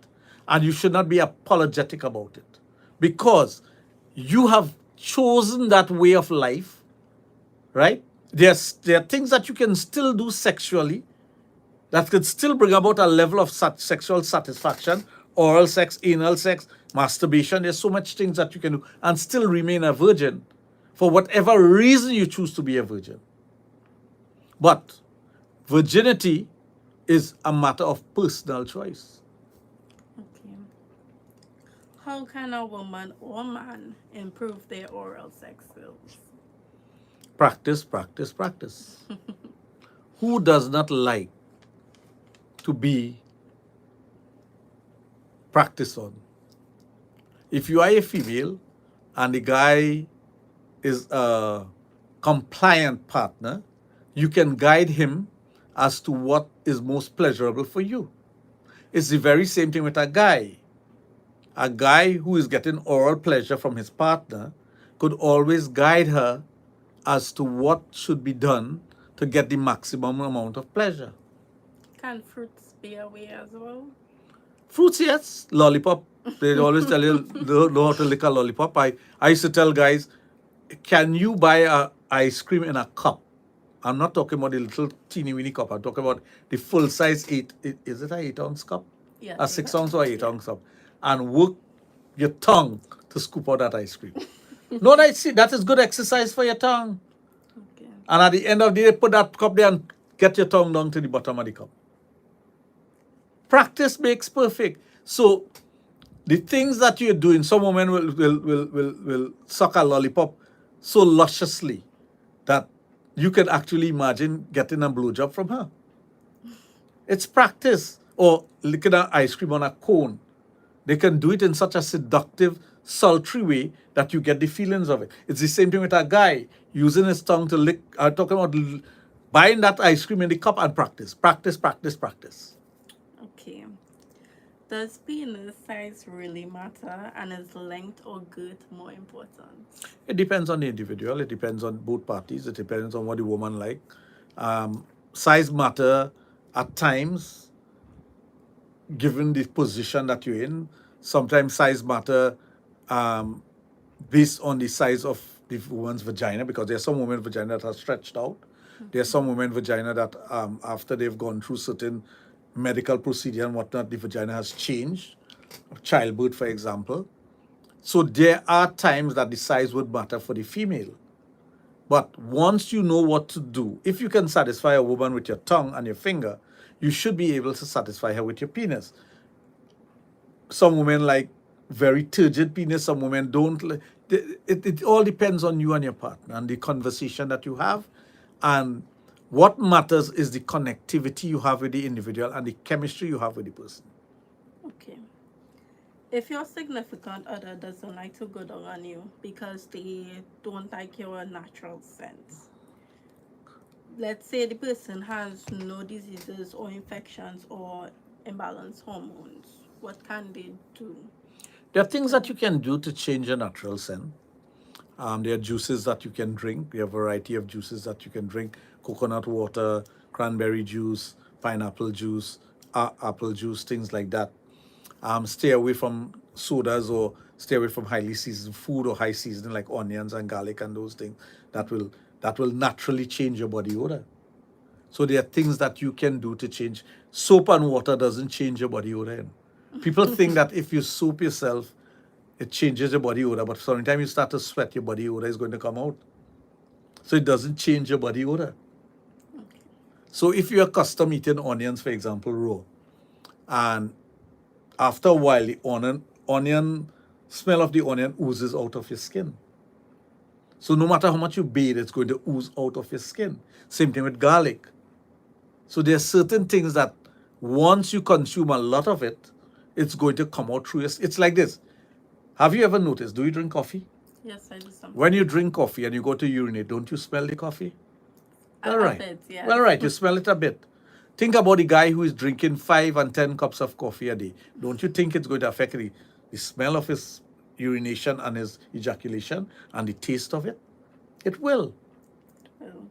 and you should not be apologetic about it, because you have chosen that way of life, right? There are things that you can still do sexually that could still bring about a level of sexual satisfaction, oral sex, anal sex, masturbation. There's so much things that you can do and still remain a virgin for whatever reason you choose to be a virgin. But virginity is a matter of personal choice. Okay. How can a woman or man improve their oral sex skills? Practice, practice, practice. Who does not like to be practiced on? If you are a female and the guy is a compliant partner, you can guide him as to what is most pleasurable for you. It's the very same thing with a guy. A guy who is getting oral pleasure from his partner could always guide her as to what should be done to get the maximum amount of pleasure. Can fruits be a way as well? Fruits, yes. Lollipop. They always tell you know how to lick a lollipop. I used to tell guys, can you buy a ice cream in a cup? I'm not talking about the little teeny weeny cup. I'm talking about the full size is it an 8 ounce cup? Yes. A 6 ounce or 8 ounce cup. And work your tongue to scoop out that ice cream. No, that is good exercise for your tongue. Okay. And at the end of the day, put that cup there and get your tongue down to the bottom of the cup. Practice makes perfect. So the things that you're doing, some women will suck a lollipop so lusciously that you can actually imagine getting a blowjob from her. It's practice. Or licking an ice cream on a cone. They can do it in such a seductive, sultry way that you get the feelings of it. It's the same thing with a guy using his tongue to lick. I'm talking about buying that ice cream in the cup and practice. Practice, practice, practice. Okay. Does penis size really matter, and is length or girth more important? It depends on the individual. It depends on both parties. It depends on what the woman like. Size matter at times, given the position that you're in. Sometimes size matter based on the size of the woman's vagina, because there are some women vagina that are stretched out. There are some women vagina that after they've gone through certain medical procedure and whatnot, the vagina has changed. Childbirth, for example. So there are times that the size would matter for the female. But once you know what to do, if you can satisfy a woman with your tongue and your finger, you should be able to satisfy her with your penis. Some women like very turgid penis, some women don't. It all depends on you and your partner and the conversation that you have. And what matters is the connectivity you have with the individual and the chemistry you have with the person. Okay. If your significant other doesn't like to go down on you because they don't like your natural sense, let's say the person has no diseases or infections or imbalanced hormones, what can they do? There are things that you can do to change your natural scent. There are juices that you can drink. There are a variety of juices that you can drink. Coconut water, cranberry juice, pineapple juice, apple juice, things like that. Stay away from sodas, or stay away from highly seasoned food or high seasoning like onions and garlic and those things that will naturally change your body odor. So there are things that you can do to change. Soap and water doesn't change your body odor. People think that if you soap yourself, it changes your body odor, but sometimes you start to sweat, your body odor is going to come out. So it doesn't change your body odor. Okay. So if you're accustomed eating onions, for example, raw, and after a while the onion smell of the onion oozes out of your skin. So no matter how much you bathe, it's going to ooze out of your skin. Same thing with garlic. So there are certain things that once you consume a lot of it, it's going to come out through your. It's like this. Have you ever noticed? Do you drink coffee? Yes, I do something. When you drink coffee and you go to urinate, don't you smell the coffee? Well, A right. bit, yes. Well, right. You smell it a bit. Think about the guy who is drinking 5 and 10 cups of coffee a day. Don't you think it's going to affect the smell of his urination and his ejaculation and the taste of it? It will, Well,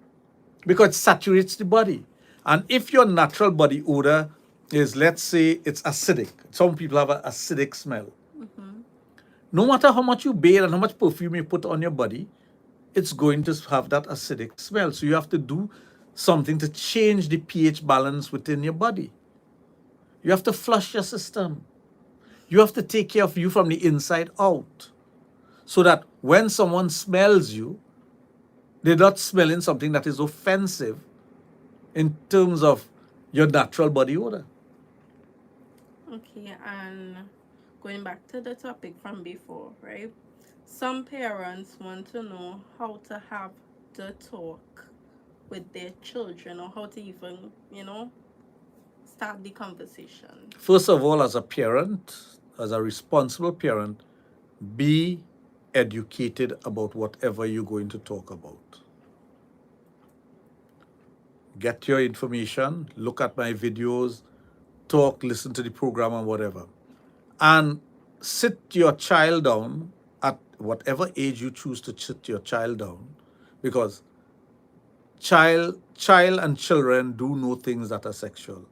because it saturates the body. And if your natural body odor is, let's say, it's acidic, some people have an acidic smell. No matter how much you bathe and how much perfume you put on your body, it's going to have that acidic smell. So you have to do something to change the pH balance within your body. You have to flush your system. You have to take care of you from the inside out. So that when someone smells you, they're not smelling something that is offensive in terms of your natural body odor. okay, and going back to the topic from before, right? Some parents want to know how to have the talk with their children or how to even, start the conversation. First of all, as a parent, as a responsible parent, be educated about whatever you're going to talk about. Get your information, look at my videos, talk, listen to the program and whatever. And sit your child down at whatever age you choose to sit your child down, because child and children do know things that are sexual.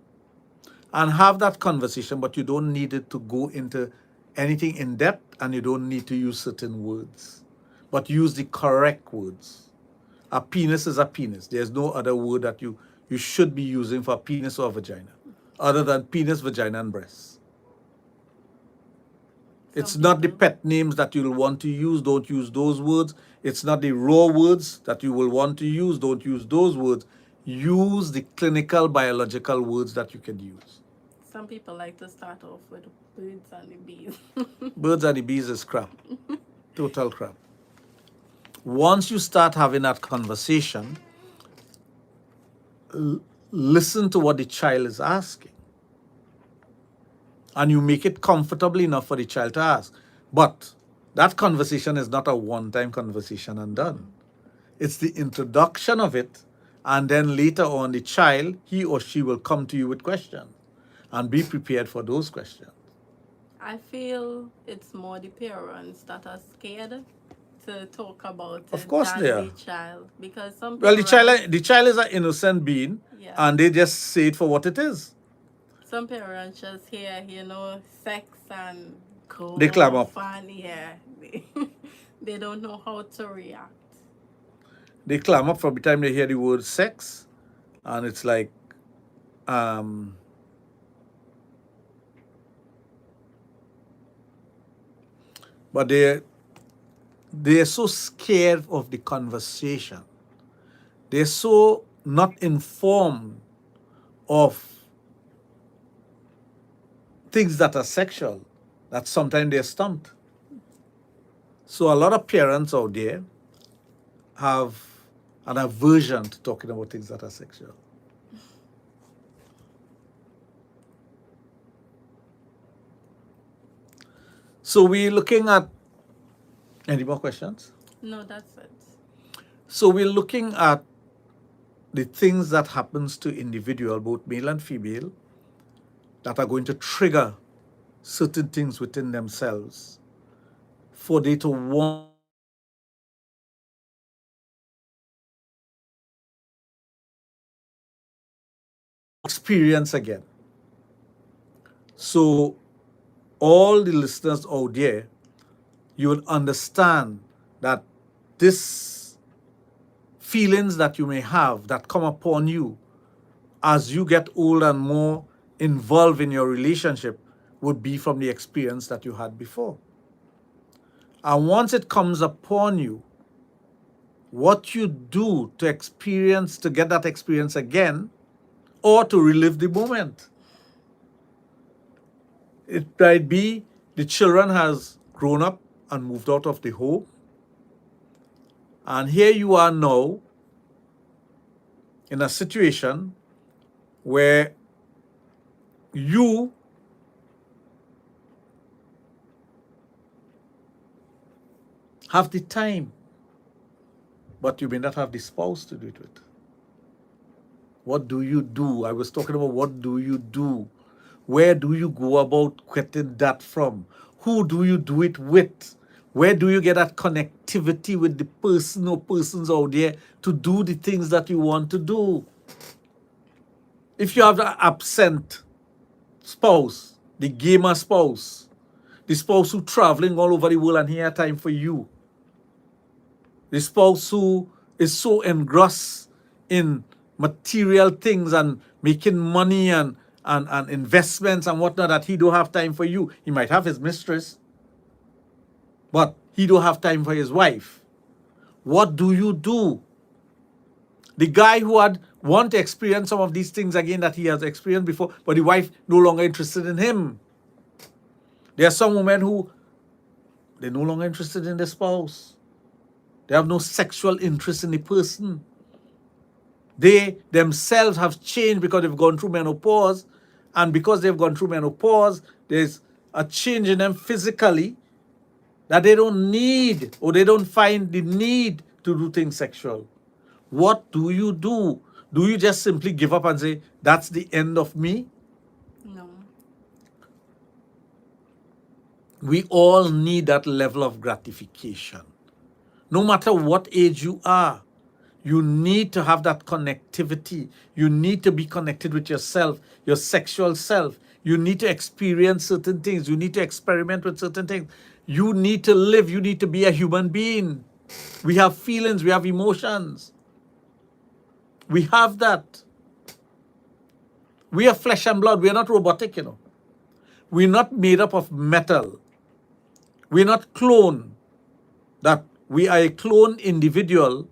And have that conversation, but you don't need it to go into anything in depth, and you don't need to use certain words, but use the correct words. A penis is a penis. There's no other word that you should be using for penis or vagina other than penis, vagina, and breast. It's not the pet names that you'll want to use. Don't use those words. It's not the raw words that you will want to use. Don't use those words. Use the clinical biological words that you can use. Some people like to start off with birds and the bees. Birds and the bees is crap. Total crap. Once you start having that conversation, listen to what the child is asking. And you make it comfortable enough for the child to ask. But that conversation is not a one-time conversation and done. It's the introduction of it, and then later on the child, he or she will come to you with questions. And be prepared for those questions. I feel it's more the parents that are scared to talk about it Of course than they are. the child. Because some Well, parents, the child is an innocent being, yeah, and they just say it for what it is. some parents just hear, sex and go They climb up. and yeah, they don't know how to react. They clam up from the time they hear the word sex, and it's like, but they're so scared of the conversation. They're so not informed of things that are sexual that sometimes they're stumped. So a lot of parents out there have an aversion to talking about things that are sexual. So we're looking at, any more questions? No, that's it. So we're looking at the things that happens to individual, both male and female, that are going to trigger certain things within themselves for they to want experience again. So all the listeners out there, you will understand that this feelings that you may have that come upon you as you get older and more involved in your relationship would be from the experience that you had before. And once it comes upon you, what you do to get that experience again, or to relive the moment. It might be the children has grown up and moved out of the home, and here you are now in a situation where you have the time, but you may not have the spouse to do it with. What do you do? I was talking about what do you do? Where do you go about getting that from? Who do you do it with? Where do you get that connectivity with the person or persons out there to do the things that you want to do? If you have an absent spouse, the gamer spouse, the spouse who traveling all over the world and he has time for you, the spouse who is so engrossed in material things and making money and investments and whatnot that he don't have time for you. He might have his mistress, but he don't have time for his wife. What do you do? The guy who had want to experience some of these things again that he has experienced before, but the wife no longer interested in him. There are some women who they're no longer interested in their spouse. They have no sexual interest in the person. They themselves have changed because they've gone through menopause. And because they've gone through menopause, there's a change in them physically that they don't need or they don't find the need to do things sexual. What do you do? Do you just simply give up and say, that's the end of me? No. We all need that level of gratification. No matter what age you are, you need to have that connectivity. You need to be connected with yourself, your sexual self. You need to experience certain things. You need to experiment with certain things. You need to live. You need to be a human being. We have feelings. We have emotions. We have that. We are flesh and blood. We are not robotic, you know. We're not made up of metal. We're not cloned. That we are a cloned individual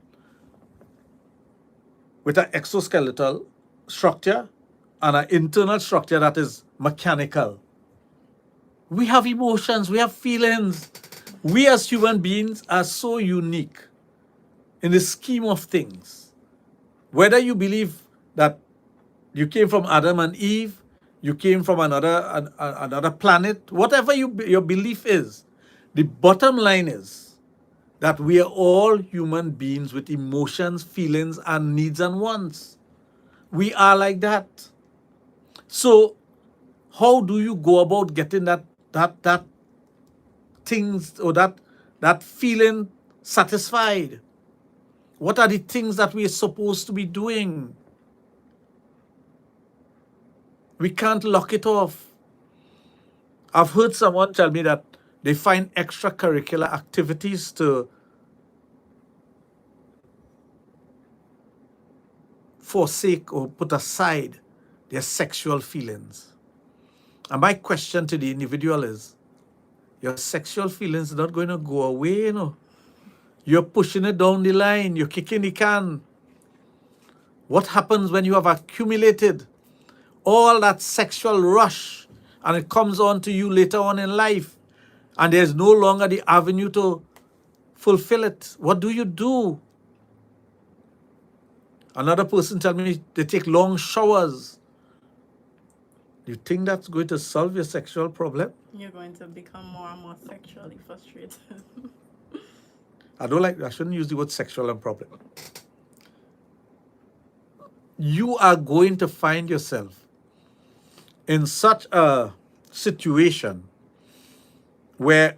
with an exoskeletal structure and an internal structure that is mechanical. We have emotions, we have feelings. We as human beings are so unique in the scheme of things. Whether you believe that you came from Adam and Eve, you came from another planet, whatever your belief is, the bottom line is that we are all human beings with emotions, feelings, and needs and wants. We are like that. So, how do you go about getting that things or that feeling satisfied? What are the things that we are supposed to be doing? We can't lock it off. I've heard someone tell me that they find extracurricular activities to forsake or put aside their sexual feelings. And my question to the individual is, your sexual feelings are not going to go away, you know. You're pushing it down the line. You're kicking the can. What happens when you have accumulated all that sexual rush and it comes on to you later on in life and there's no longer the avenue to fulfill it? What do you do? Another person tell me they take long showers. Do you think that's going to solve your sexual problem? You're going to become more and more sexually frustrated. I shouldn't use the word sexual and problem. You are going to find yourself in such a situation where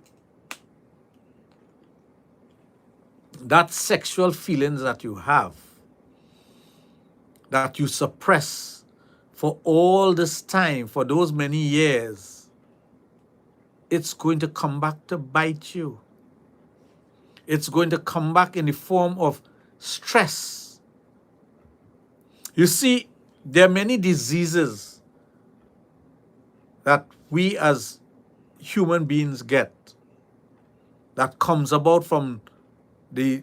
that sexual feelings that you have, that you suppress for all this time, for those many years, it's going to come back to bite you. It's going to come back in the form of stress. You see, there are many diseases that we as human beings get that comes about from the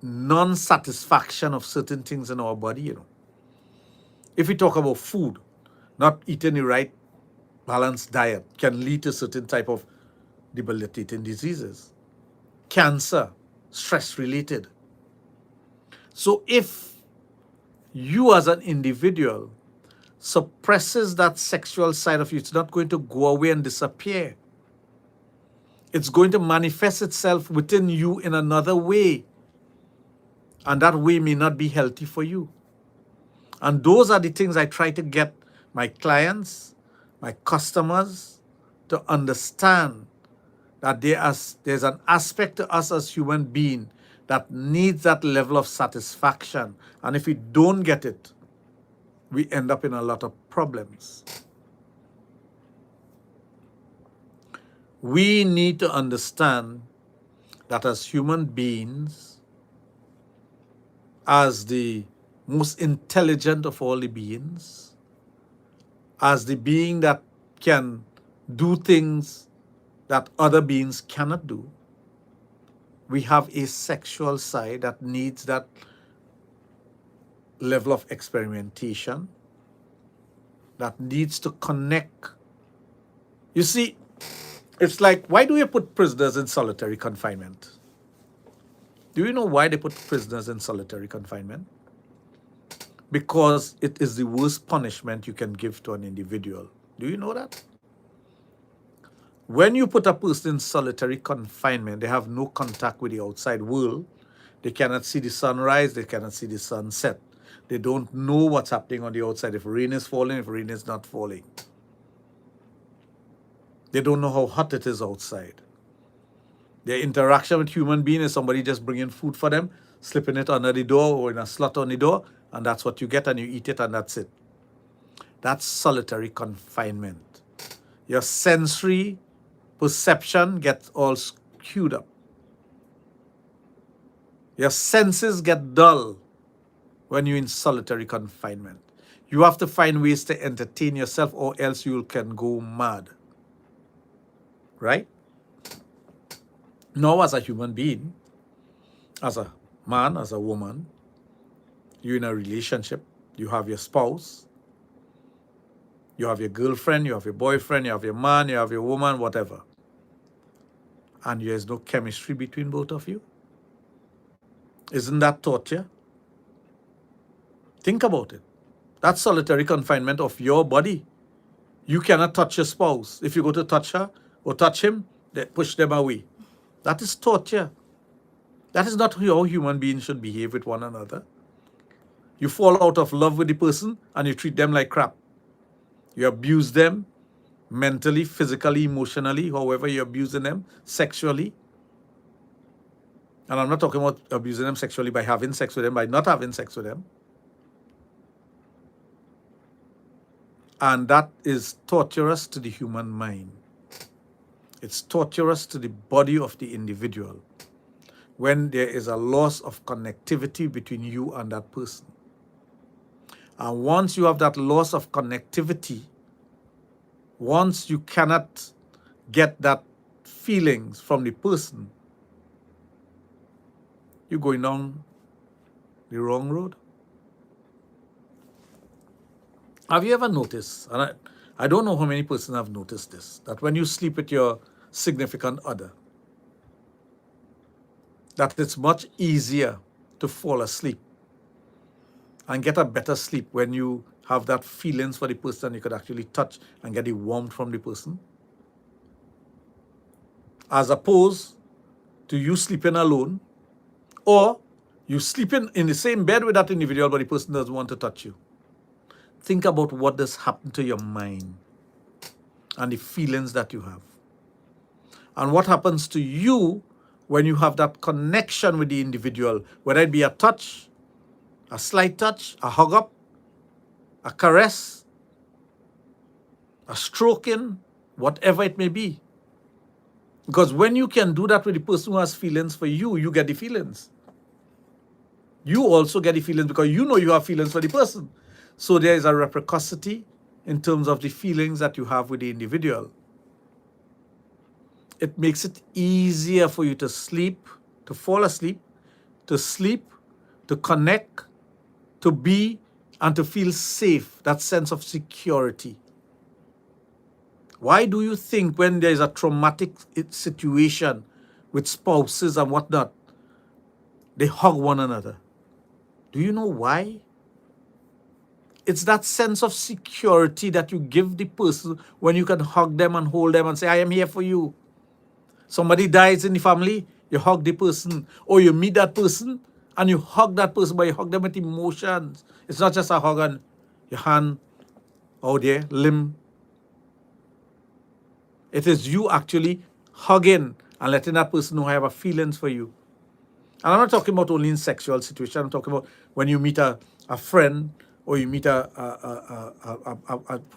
non-satisfaction of certain things in our body, you know. If we talk about food, not eating the right balanced diet can lead to certain type of debilitating diseases. Cancer, stress-related. So if you as an individual suppresses that sexual side of you. It's not going to go away and disappear. It's going to manifest itself within you in another way. And that way may not be healthy for you. And those are the things I try to get my clients, my customers to understand, that there's an aspect to us as human beings that needs that level of satisfaction. And if we don't get it, we end up in a lot of problems. We need to understand that as human beings, as the most intelligent of all the beings, as the being that can do things that other beings cannot do, we have a sexual side that needs that level of experimentation, that needs to connect. You see, it's like, why do you put prisoners in solitary confinement? Do you know why they put prisoners in solitary confinement? Because it is the worst punishment you can give to an individual. Do you know that? When you put a person in solitary confinement, they have no contact with the outside world. They cannot see the sunrise, they cannot see the sunset. They don't know what's happening on the outside, if rain is falling, if rain is not falling. They don't know how hot it is outside. Their interaction with human beings is somebody just bringing food for them, slipping it under the door or in a slot on the door, and that's what you get, and you eat it, and that's it. That's solitary confinement. Your sensory perception gets all skewed up. Your senses get dull when you're in solitary confinement. You have to find ways to entertain yourself, or else you can go mad. Right? Now, as a human being, as a man, as a woman, you're in a relationship, you have your spouse, you have your girlfriend, you have your boyfriend, you have your man, you have your woman, whatever. And there is no chemistry between both of you. Isn't that torture? Think about it. That's solitary confinement of your body. You cannot touch your spouse. If you go to touch her or touch him, they push them away. That is torture. That is not how human beings should behave with one another. You fall out of love with the person and you treat them like crap. You abuse them mentally, physically, emotionally, however you're abusing them, sexually. And I'm not talking about abusing them sexually by having sex with them, by not having sex with them. And that is torturous to the human mind. It's torturous to the body of the individual when there is a loss of connectivity between you and that person. And once you have that loss of connectivity, once you cannot get that feelings from the person, you're going down the wrong road. Have you ever noticed, and I don't know how many persons have noticed this, that when you sleep with your significant other, that it's much easier to fall asleep and get a better sleep when you have that feelings for the person you could actually touch and get the warmth from the person, as opposed to you sleeping alone, or you sleeping in the same bed with that individual but the person doesn't want to touch you. Think about what does happen to your mind and the feelings that you have. And what happens to you when you have that connection with the individual, whether it be a touch, a slight touch, a hug up, a caress, a stroking, whatever it may be. Because when you can do that with the person who has feelings for you, you get the feelings. You also get the feelings because you know you have feelings for the person. So there is a reciprocity in terms of the feelings that you have with the individual. It makes it easier for you to sleep, to fall asleep, to connect, to be, and to feel safe, that sense of security. Why do you think when there is a traumatic situation with spouses and whatnot, they hug one another? Do you know why? it's that sense of security that you give the person when you can hug them and hold them and say, I am here for you. Somebody dies in the family, you hug the person, or you meet that person and you hug that person, but you hug them with emotions. It's not just a hug on your hand out there, limb. It is you actually hugging and letting that person know I have a feelings for you. And I'm not talking about only in sexual situations. I'm talking about when you meet a friend, or you meet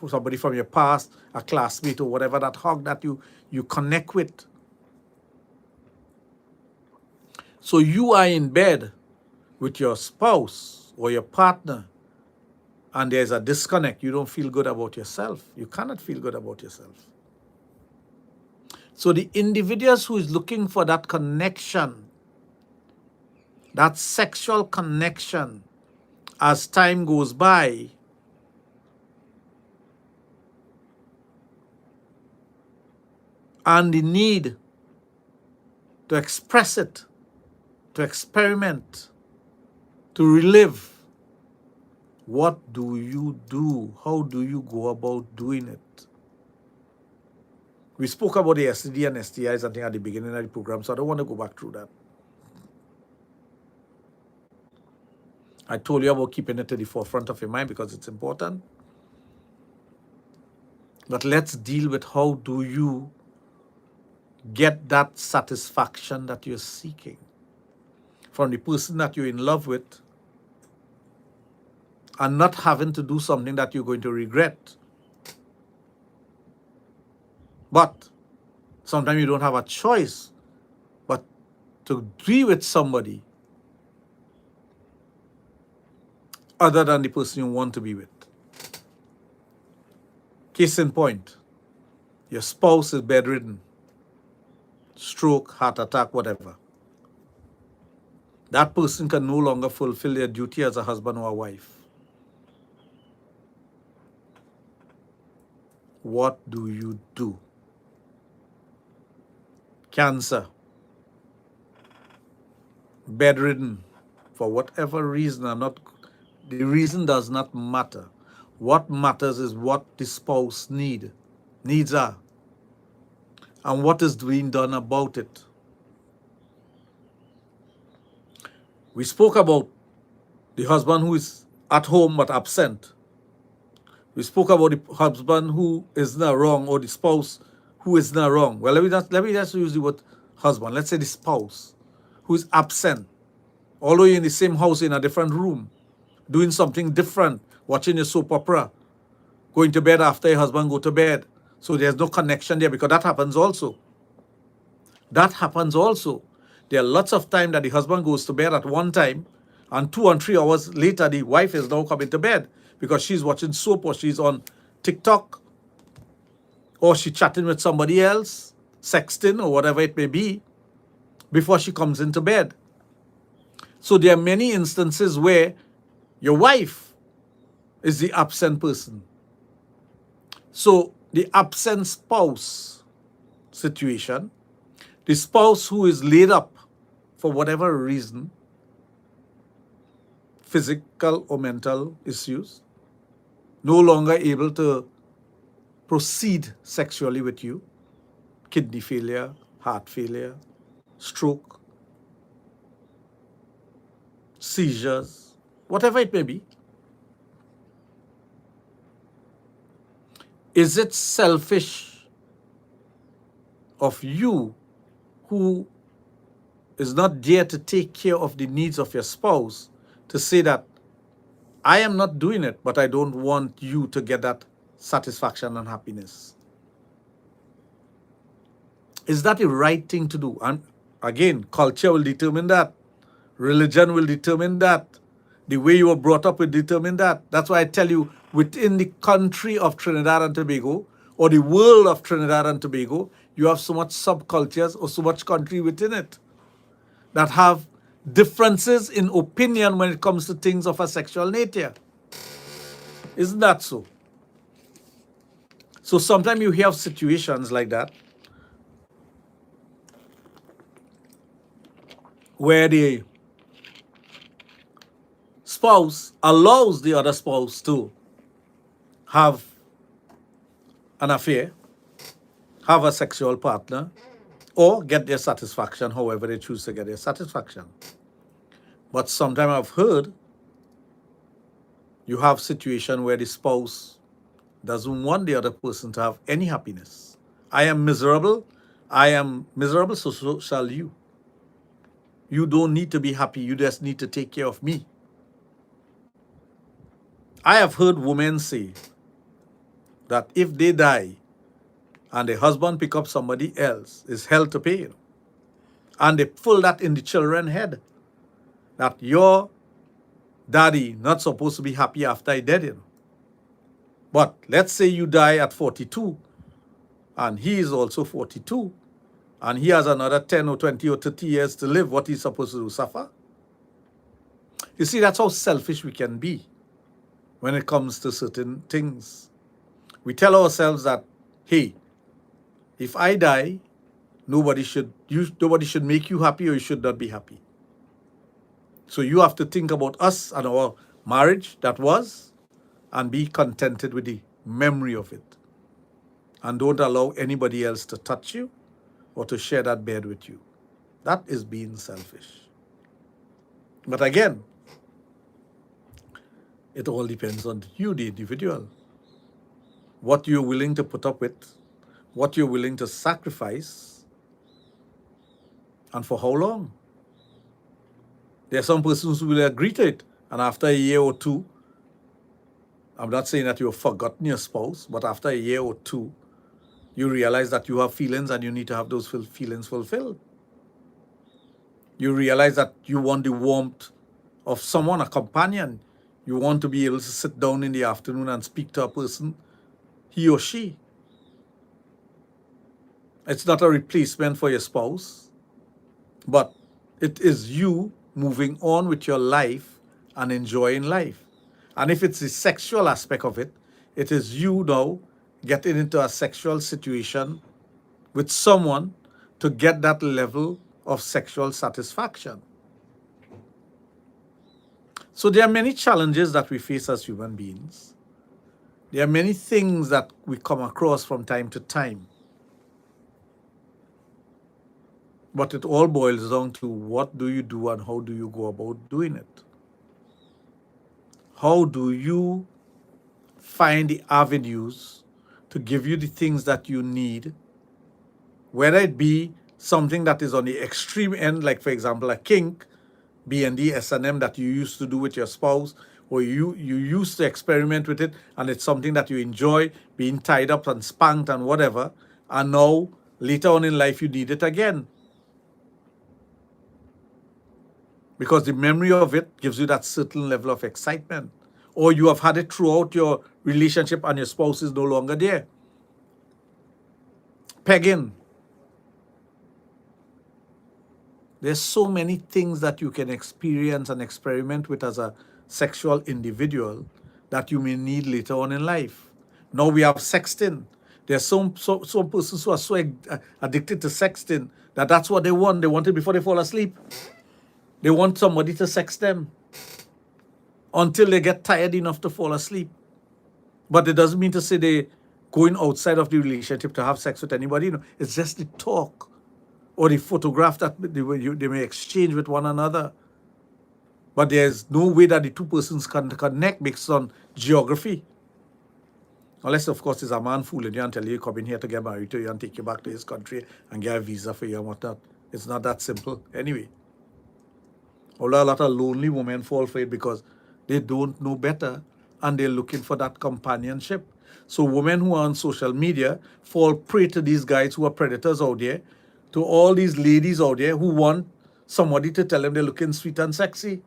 somebody from your past, a classmate or whatever, that hug that you connect with. So you are in bed with your spouse or your partner, and there's a disconnect. You don't feel good about yourself. You cannot feel good about yourself. So the individuals who is looking for that connection, that sexual connection, as time goes by, and the need to express it, to experiment, to relive, what do you do? How do you go about doing it? We spoke about the STD and STIs, I think, at the beginning of the program, so I don't want to go back through that. I told you about keeping it to the forefront of your mind because it's important. But let's deal with how do you get that satisfaction that you're seeking from the person that you're in love with, and not having to do something that you're going to regret. But sometimes you don't have a choice but to be with somebody other than the person you want to be with. Case in point, your spouse is bedridden, stroke, heart attack, whatever. That person can no longer fulfill their duty as a husband or a wife. What do you do? Cancer, bedridden, for whatever reason, the reason does not matter. What matters is what the spouse needs are, and what is being done about it. We spoke about the husband who is at home but absent. We spoke about the husband who is not wrong, or the spouse who is not wrong. Well, let me just use the word husband. Let's say the spouse who is absent, although you're in the same house in a different room, doing something different, watching a soap opera, going to bed after your husband go to bed. So there's no connection there, because that happens also. That happens also. There are lots of time that the husband goes to bed at one time, and 2 and 3 hours later, the wife is now coming to bed because she's watching soap, or she's on TikTok, or she's chatting with somebody else, sexting, or whatever it may be, before she comes into bed. So there are many instances where your wife is the absent person. So the absent spouse situation, the spouse who is laid up for whatever reason, physical or mental issues, no longer able to proceed sexually with you, kidney failure, heart failure, stroke, seizures, whatever it may be. Is it selfish of you, who is not there to take care of the needs of your spouse, to say that I am not doing it, but I don't want you to get that satisfaction and happiness? Is that the right thing to do? And again, culture will determine that. Religion will determine that. The way you were brought up will determine that. That's why I tell you, within the country of Trinidad and Tobago, or the world of Trinidad and Tobago, you have so much subcultures, or so much country within it, that have differences in opinion when it comes to things of a sexual nature. Isn't that so? So sometimes you have situations like that, where the spouse allows the other spouse to have an affair, have a sexual partner, or get their satisfaction however they choose to get their satisfaction. But sometimes I've heard you have situation where the spouse doesn't want the other person to have any happiness. I am miserable, so shall you. You don't need to be happy, you just need to take care of me. I have heard women say that if they die and the husband pick up somebody else, it's hell to pay. And they pull that in the children's head, that your daddy not supposed to be happy after he dead. But let's say you die at 42, and he is also 42, and he has another 10 or 20 or 30 years to live. What he's supposed to do, suffer? You see, that's how selfish we can be when it comes to certain things. We tell ourselves that, hey, if I die, nobody should make you happy, or you should not be happy. So you have to think about us and our marriage that was, and be contented with the memory of it. And don't allow anybody else to touch you or to share that bed with you. That is being selfish. But again, it all depends on you, the individual. What you're willing to put up with, what you're willing to sacrifice, and for how long. There are some persons who will agree to it, and after a year or two, I'm not saying that you've forgotten your spouse, but after a year or two, you realize that you have feelings and you need to have those feelings fulfilled. You realize that you want the warmth of someone, a companion. You want to be able to sit down in the afternoon and speak to a person, he or she. It's not a replacement for your spouse, but it is you moving on with your life and enjoying life. And if it's the sexual aspect of it, it is you now getting into a sexual situation with someone to get that level of sexual satisfaction. So there are many challenges that we face as human beings. There are many things that we come across from time to time. But it all boils down to what do you do and how do you go about doing it? How do you find the avenues to give you the things that you need, whether it be something that is on the extreme end, like for example a kink, B&D, S&M that you used to do with your spouse, or you used to experiment with it and it's something that you enjoy, being tied up and spanked and whatever, and now later on in life you need it again. Because the memory of it gives you that certain level of excitement. Or you have had it throughout your relationship and your spouse is no longer there. Pegging. There's so many things that you can experience and experiment with as a sexual individual that you may need later on in life. Now we have sexting. There's some persons who are so addicted to sexting that that's what they want. They want it before they fall asleep. They want somebody to sex them until they get tired enough to fall asleep. But it doesn't mean to say they're going outside of the relationship to have sex with anybody. No, it's just the talk or the photograph that they may exchange with one another. But there's no way that the two persons can connect based on geography. Unless, of course, it's a man fooling you and tell you come in here to get married to you and take you back to his country and get a visa for you and whatnot. It's not that simple anyway. Although a lot of lonely women fall for it because they don't know better and they're looking for that companionship. So women who are on social media fall prey to these guys who are predators out there, to all these ladies out there who want somebody to tell them they're looking sweet and sexy.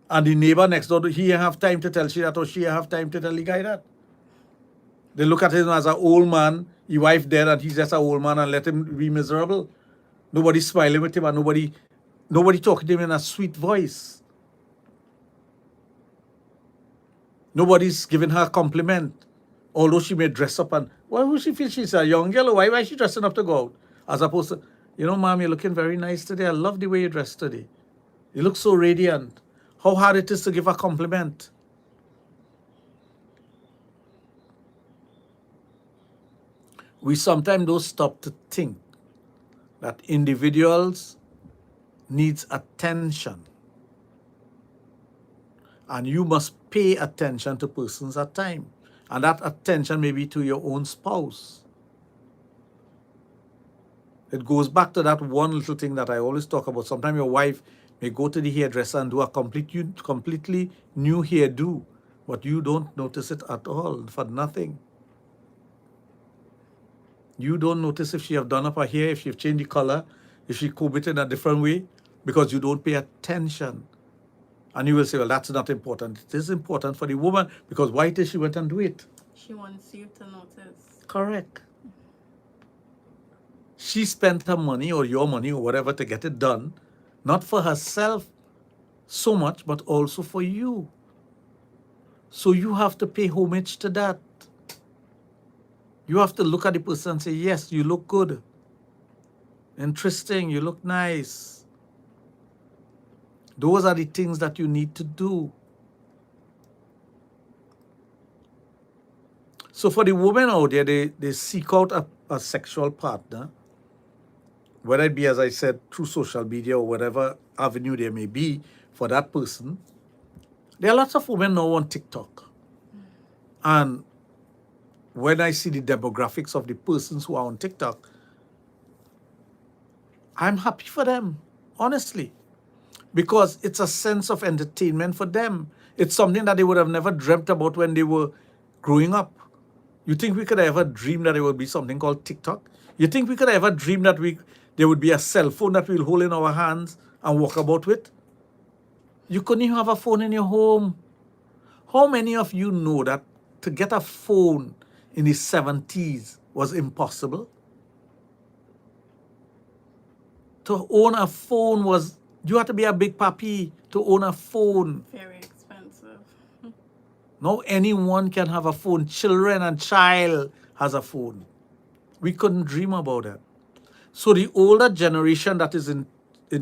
And the neighbor next door, he have time to tell she that, or she have time to tell the guy that. They look at him as an old man, his wife dead and he's just an old man, and let him be miserable. Nobody smiling with him and nobody talking to him in a sweet voice. Nobody's giving her a compliment. Although she may dress up and, why would she feel she's a young girl? Why is she dressing up to go out? As opposed to, you know, mom, you're looking very nice today. I love the way you dressed today. You look so radiant. How hard it is to give a compliment. we sometimes don't stop to think that individuals needs attention, and you must pay attention to persons at time, and that attention may be to your own spouse. It goes back to that one little thing that I always talk about. Sometimes your wife may go to the hairdresser and do a completely new hairdo, but you don't notice it at all for nothing. You don't notice if she have done up her hair, if she have changed the color, if she comb it in a different way, because you don't pay attention. And you will say, well, that's not important. It is important for the woman, because why did she went and do it? She wants you to notice. Correct. She spent her money or your money or whatever to get it done, not for herself so much, but also for you. So you have to pay homage to that. You have to look at the person and say, yes, you look good. Interesting, you look nice. Those are the things that you need to do. So for the women out there, they seek out a sexual partner, whether it be, as I said, through social media or whatever avenue there may be for that person. There are lots of women now on TikTok. And when I see the demographics of the persons who are on TikTok, I'm happy for them, honestly, because it's a sense of entertainment for them. It's something that they would have never dreamt about when they were growing up. You think we could ever dream that there would be something called TikTok? You think we could ever dream that there would be a cell phone that we'll hold in our hands and walk about with? You couldn't even have a phone in your home. How many of you know that to get a phone in the 70s was impossible? To own a phone was, you had to be a big papi to own a phone. Very expensive. Now anyone can have a phone. Children and child has a phone. We couldn't dream about that. So the older generation that is in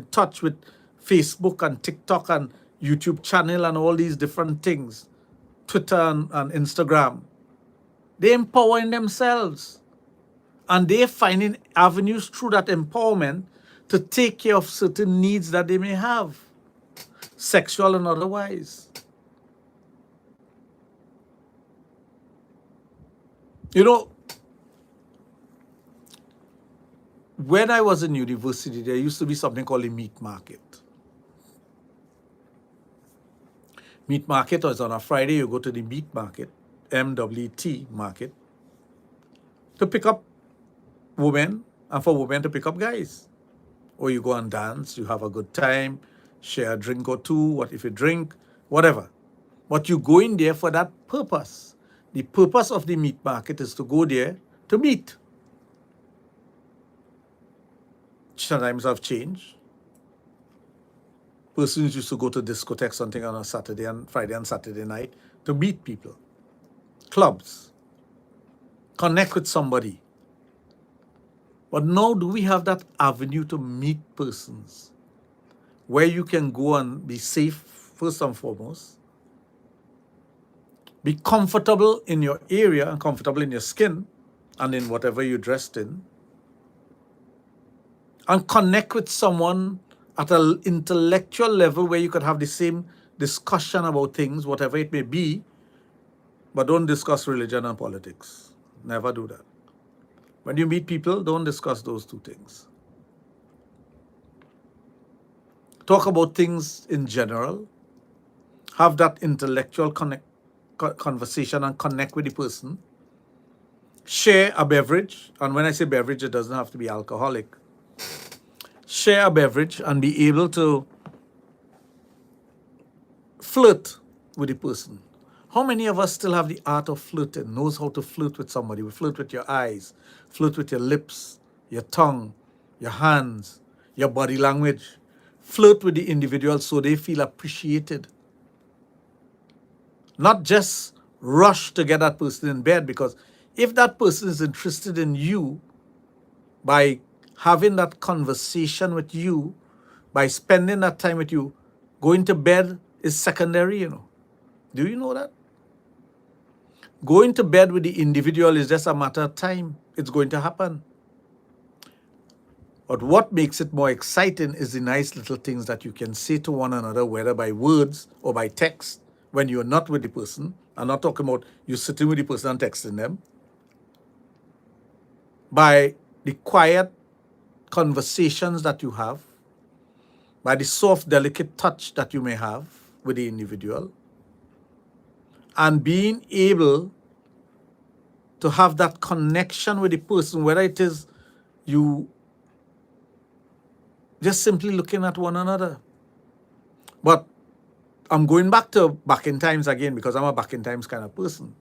touch with Facebook and TikTok and YouTube channel and all these different things, Twitter and Instagram, they're empowering themselves. And they're finding avenues through that empowerment to take care of certain needs that they may have, sexual and otherwise. You know, when I was in university, there used to be something called a meat market. Meat market was on a Friday, you go to the meat market, MWT market, to pick up women and for women to pick up guys. Or you go and dance, you have a good time, share a drink or two, what if you drink, whatever. But you go in there for that purpose. The purpose of the meat market is to go there to meet. Times have changed. Persons used to go to discotheques, something on a Saturday and Friday and Saturday night to meet people. Clubs. Connect with somebody. But now do we have that avenue to meet persons where you can go and be safe, first and foremost, be comfortable in your area and comfortable in your skin and in whatever you're dressed in, and connect with someone at an intellectual level where you could have the same discussion about things, whatever it may be, but don't discuss religion and politics. Never do that. When you meet people, don't discuss those two things. Talk about things in general. Have that intellectual conversation and connect with the person. Share a beverage. And when I say beverage, it doesn't have to be alcoholic. Share a beverage and be able to flirt with the person. How many of us still have the art of flirting, knows how to flirt with somebody? We flirt with your eyes, flirt with your lips, your tongue, your hands, your body language. Flirt with the individual so they feel appreciated. Not just rush to get that person in bed, because if that person is interested in you, by having that conversation with you, by spending that time with you, going to bed is secondary, you know. Do you know that? Going to bed with the individual is just a matter of time. It's going to happen. But what makes it more exciting is the nice little things that you can say to one another, whether by words or by text, when you're not with the person. I'm not talking about you sitting with the person and texting them. By the quiet conversations that you have, by the soft, delicate touch that you may have with the individual, and being able to have that connection with the person, whether it is you just simply looking at one another. But I'm going back in times again, because I'm a back in times kind of person.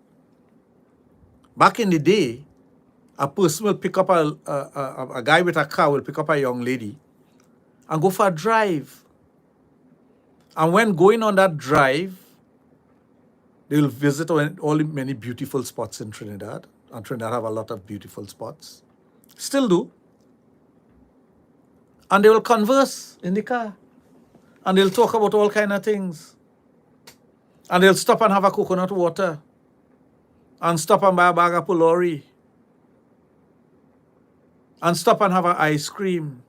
Back in the day, a person will pick up a guy with a car will pick up a young lady and go for a drive. And when going on that drive, they will visit all the many beautiful spots in Trinidad. And Trinidad have a lot of beautiful spots. Still do. And they will converse in the car. And they'll talk about all kind of things. And they'll stop and have a coconut water. And stop and buy a bag of pulori. And stop and have an ice cream.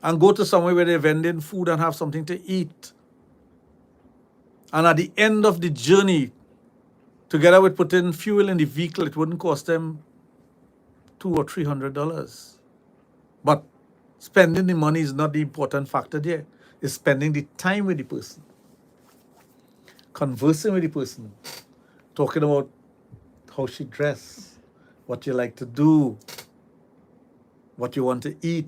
And go to somewhere where they're vending food and have something to eat. And at the end of the journey, together with putting fuel in the vehicle, it wouldn't cost them $200 or $300. But spending the money is not the important factor there. It's spending the time with the person, conversing with the person, talking about how she dress, what you like to do, what you want to eat.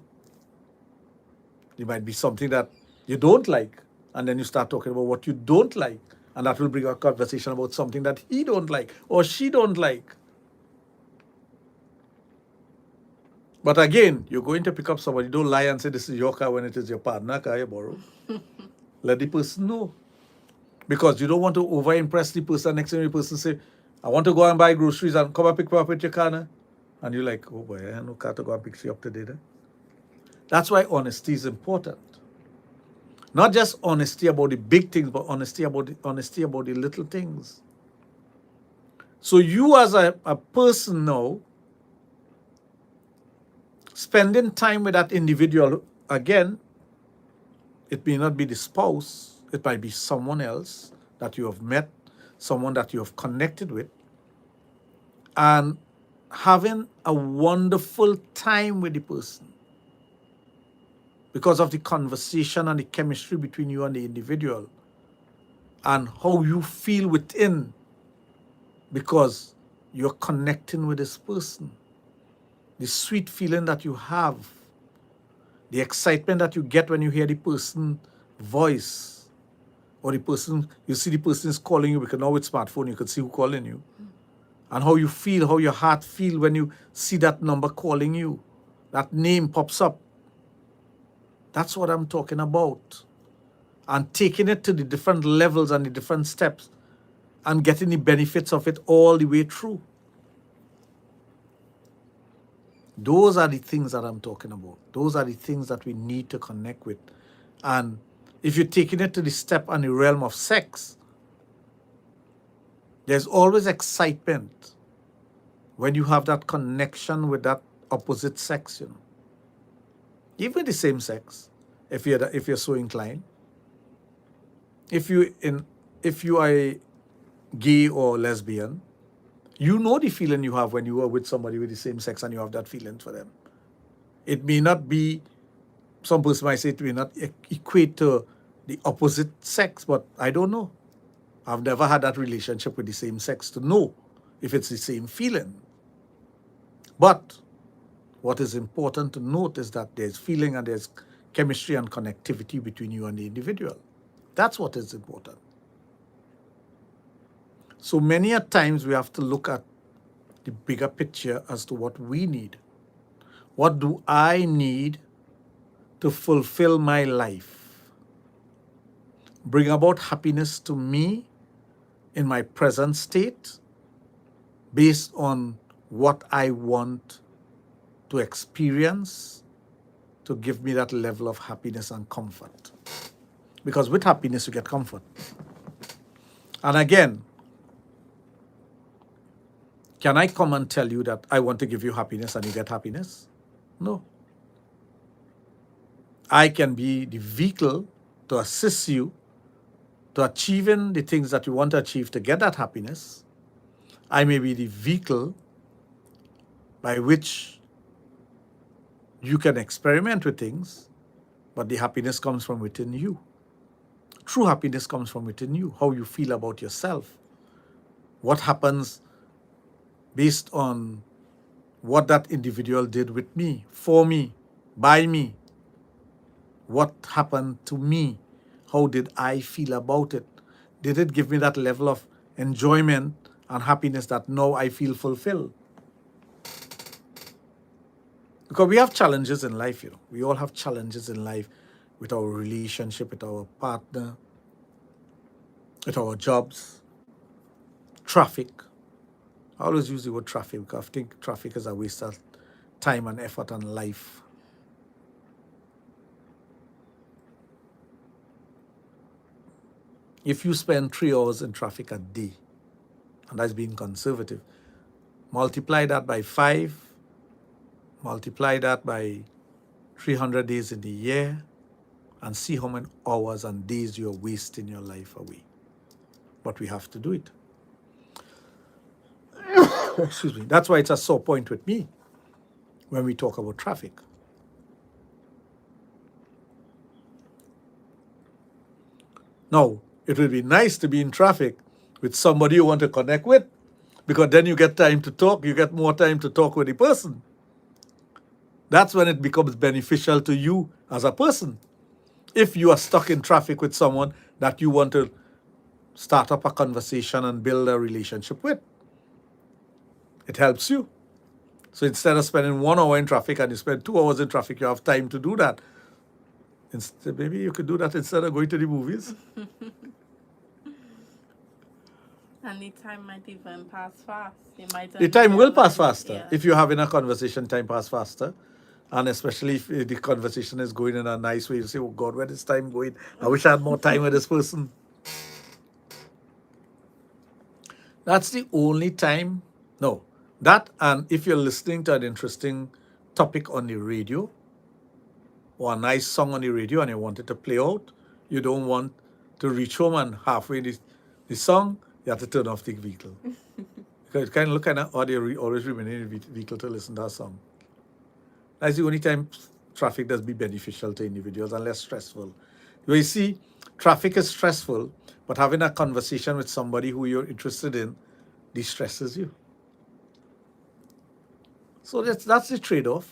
It might be something that you don't like, and then you start talking about what you don't like, and that will bring a conversation about something that he don't like or she don't like. But again, you're going to pick up somebody. Don't lie and say this is your car when it is your partner car you borrow. Let the person know. Because you don't want to over-impress the person. Next time the person say, I want to go and buy groceries and come and pick me up with your car now. And you're like, oh boy, I have no car to go and pick you up today. That's why honesty is important. Not just honesty about the big things, but honesty about the little things. So you as a person now, spending time with that individual, again, it may not be the spouse, it might be someone else that you have met, someone that you have connected with, and having a wonderful time with the person because of the conversation and the chemistry between you and the individual, and how you feel within because you're connecting with this person. The sweet feeling that you have, the excitement that you get when you hear the person's voice, or the person, you see the person is calling you, because now with smartphone you can see who calling you, and how you feel, how your heart feel when you see that number calling you, that name pops up. That's what I'm talking about. And taking it to the different levels and the different steps and getting the benefits of it all the way through. Those are the things that I'm talking about. Those are the things that we need to connect with. And if you're taking it to the step and the realm of sex, there's always excitement when you have that connection with that opposite sex, Even the same sex, if you're so inclined. If you are gay or lesbian, you know the feeling you have when you are with somebody with the same sex and you have that feeling for them. It may not be, some person might say it may not equate to the opposite sex, but I don't know. I've never had that relationship with the same sex to know if it's the same feeling. But what is important to note is that there's feeling and there's chemistry and connectivity between you and the individual. That's what is important. So many a times we have to look at the bigger picture as to what we need. What do I need to fulfill my life? Bring about happiness to me in my present state based on what I want to experience to give me that level of happiness and comfort. Because with happiness you get comfort. And again, Can I come and tell you that I want to give you happiness and you get happiness? No. I can be the vehicle to assist you to achieving the things that you want to achieve to get that happiness. I may be the vehicle by which you can experiment with things, but the happiness comes from within you. True happiness comes from within you, how you feel about yourself. What happens based on what that individual did with me, for me, by me. What happened to me? How did I feel about it? Did it give me that level of enjoyment and happiness that now I feel fulfilled? Because we have challenges in life, you know. We all have challenges in life with our relationship, with our partner, with our jobs, traffic. I always use the word traffic because I think traffic is a waste of time and effort and life. If you spend 3 hours in traffic a day, and that's being conservative, multiply that by 5, multiply that by 300 days in the year, and see how many hours and days you're wasting your life away. But we have to do it. Excuse me. That's why it's a sore point with me when we talk about traffic. Now, it would be nice to be in traffic with somebody you want to connect with, because then you get time to talk, you get more time to talk with the person. That's when it becomes beneficial to you as a person. If you are stuck in traffic with someone that you want to start up a conversation and build a relationship with, it helps you. So instead of spending 1 hour in traffic and you spend 2 hours in traffic, you have time to do that. Instead, maybe you could do that instead of going to the movies. And the time might even pass fast. You might The time will pass realize- faster. yeah. If you're having a conversation, time pass faster. And especially if the conversation is going in a nice way, you say, oh God, where is time going? I wish I had more time with this person. That's the only time. No, that, and if you're listening to an interesting topic on the radio or a nice song on the radio and you want it to play out, you don't want to reach home and halfway the song, you have to turn off the vehicle. Because it kind of look kind of odd, you always remain in the vehicle to listen to a song. That's the only time traffic does be beneficial to individuals and less stressful. You see, traffic is stressful, but having a conversation with somebody who you're interested in de-stresses you. So that's the trade-off.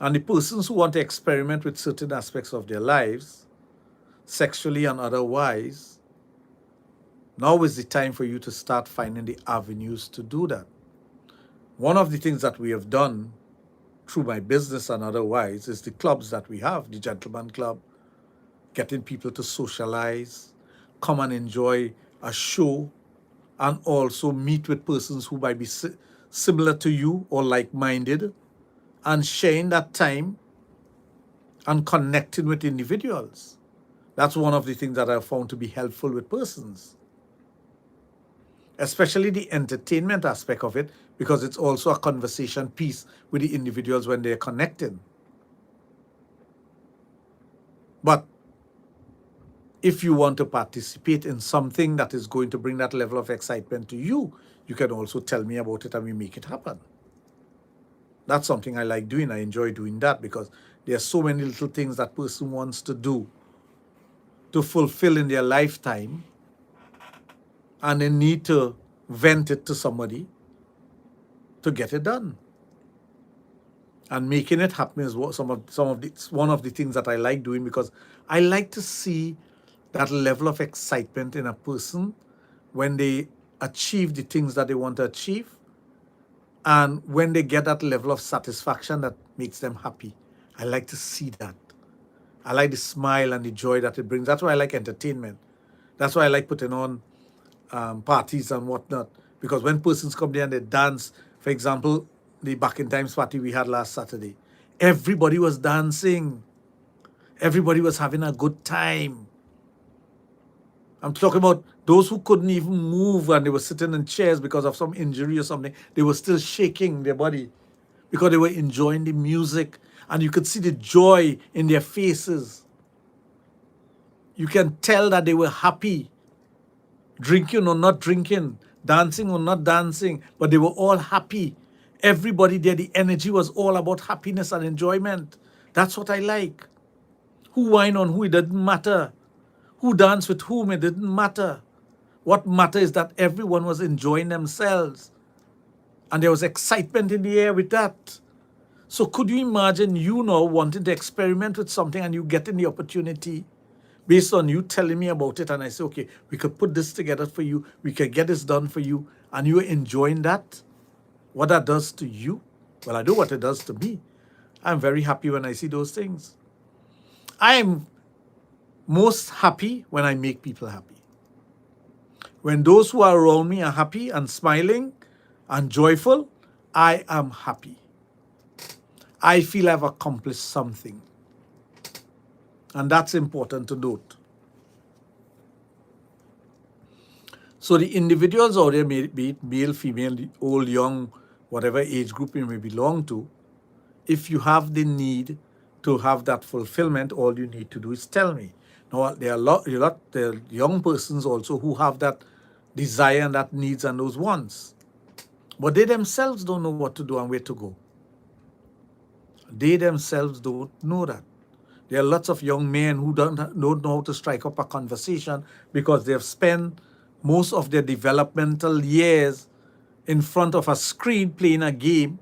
And the persons who want to experiment with certain aspects of their lives, sexually and otherwise, now is the time for you to start finding the avenues to do that. One of the things that we have done through my business and otherwise is the clubs that we have, the Gentleman Club, getting people to socialize, come and enjoy a show, and also meet with persons who might be similar to you or like-minded, and sharing that time and connecting with individuals. That's one of the things that I've found to be helpful with persons. Especially the entertainment aspect of it, because it's also a conversation piece with the individuals when they're connecting. But if you want to participate in something that is going to bring that level of excitement to you, you can also tell me about it and we make it happen. That's something I like doing. I enjoy doing that because there are so many little things that person wants to do to fulfill in their lifetime, and they need to vent it to somebody to get it done. And making it happen is one of the things that I like doing, because I like to see that level of excitement in a person when they achieve the things that they want to achieve, and when they get that level of satisfaction that makes them happy. I like to see that. I like the smile and the joy that it brings. That's why I like entertainment. That's why I like putting on parties and whatnot. Because when persons come there and they dance, for example, the Back in Times party we had last Saturday, everybody was dancing. Everybody was having a good time. I'm talking about those who couldn't even move and they were sitting in chairs because of some injury or something. They were still shaking their body because they were enjoying the music, and you could see the joy in their faces. You can tell that they were happy, drinking or not drinking, dancing or not dancing, but they were all happy. Everybody there, the energy was all about happiness and enjoyment. That's what I like. Who whined on who, it didn't matter. Who danced with whom, it didn't matter. What mattered is that everyone was enjoying themselves. And there was excitement in the air with that. So could you imagine you now wanting to experiment with something and you getting the opportunity based on you telling me about it, and I say, okay, we could put this together for you, we could get this done for you, and you're enjoying that? What that does to you? Well, I know what it does to me. I'm very happy when I see those things. I'm most happy when I make people happy. When those who are around me are happy and smiling and joyful, I am happy. I feel I've accomplished something. And that's important to note. So the individuals out there, be it male, female, old, young, whatever age group you may belong to, if you have the need to have that fulfillment, all you need to do is tell me. Now, there are young persons also who have that desire and that needs and those wants. But they themselves don't know what to do and where to go. They themselves don't know that. There are lots of young men who don't know how to strike up a conversation because they have spent most of their developmental years in front of a screen playing a game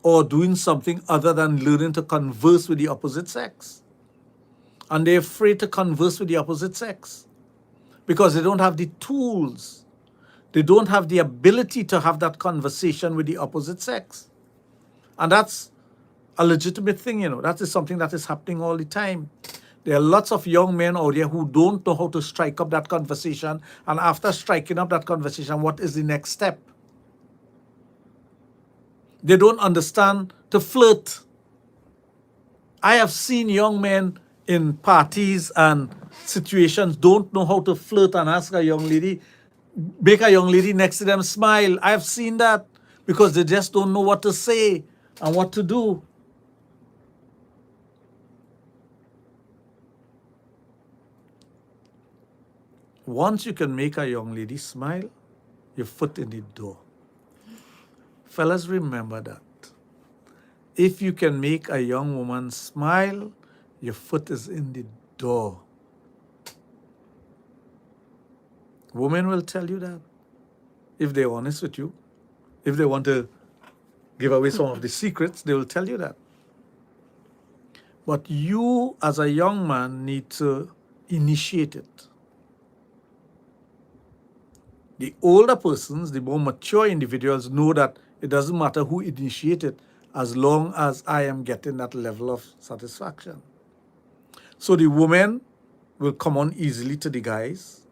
or doing something other than learning to converse with the opposite sex. And they're afraid to converse with the opposite sex because they don't have the tools. They don't have the ability to have that conversation with the opposite sex. And that's a legitimate thing, That is something that is happening all the time. There are lots of young men out there who don't know how to strike up that conversation. And after striking up that conversation, what is the next step? They don't understand to flirt. I have seen young men in parties and situations don't know how to flirt and ask a young lady, make a young lady next to them smile. I have seen that because they just don't know what to say and what to do. Once you can make a young lady smile, your foot in the door. Fellas, remember that. If you can make a young woman smile, your foot is in the door. Women will tell you that if they're honest with you. If they want to give away some of the secrets, they will tell you that. But you, as a young man, need to initiate it. The older persons, the more mature individuals know that it doesn't matter who initiated as long as I am getting that level of satisfaction. So the women will come on easily to the guys.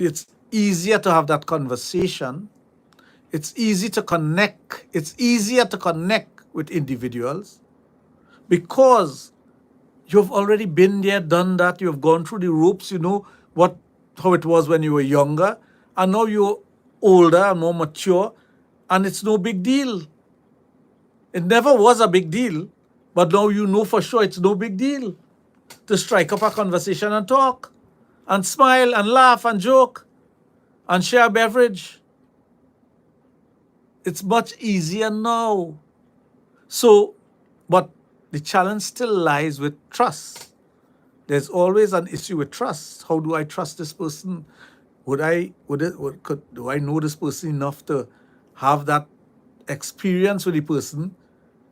It's easier to have that conversation. It's easy to connect. It's easier to connect with individuals because you've already been there, done that. You've gone through the ropes. You know how it was when you were younger. And now you're older and more mature, and it's no big deal. It never was a big deal, but now you know for sure it's no big deal to strike up a conversation and talk and smile and laugh and joke and share a beverage. It's much easier now. So, but the challenge still lies with trust. There's always an issue with trust. How do I trust this person? Do I know this person enough to have that experience with the person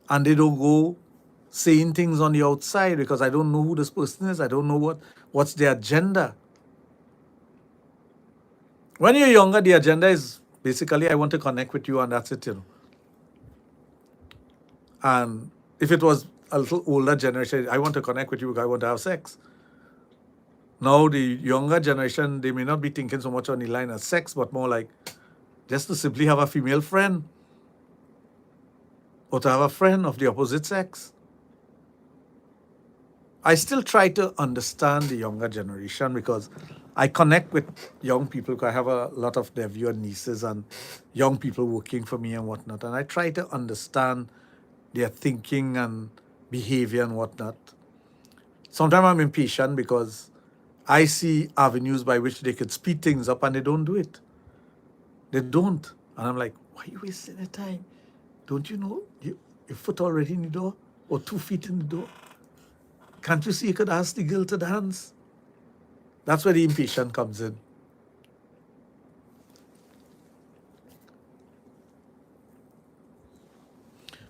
and they don't go saying things on the outside because I don't know who this person is. I don't know what's their agenda. When you're younger, the agenda is basically I want to connect with you and that's it, And if it was a little older generation, I want to connect with you because I want to have sex. Now the younger generation, they may not be thinking so much on the line of sex, but more like just to simply have a female friend or to have a friend of the opposite sex. I still try to understand the younger generation because I connect with young people because I have a lot of nephew and nieces and young people working for me and whatnot. And I try to understand their thinking and behavior and whatnot. Sometimes I'm impatient because I see avenues by which they could speed things up and they don't do it. They don't. And I'm like, why are you wasting your time? Don't you know your foot already in the door or 2 feet in the door? Can't you see you could ask the girl to dance? That's where the impatience comes in.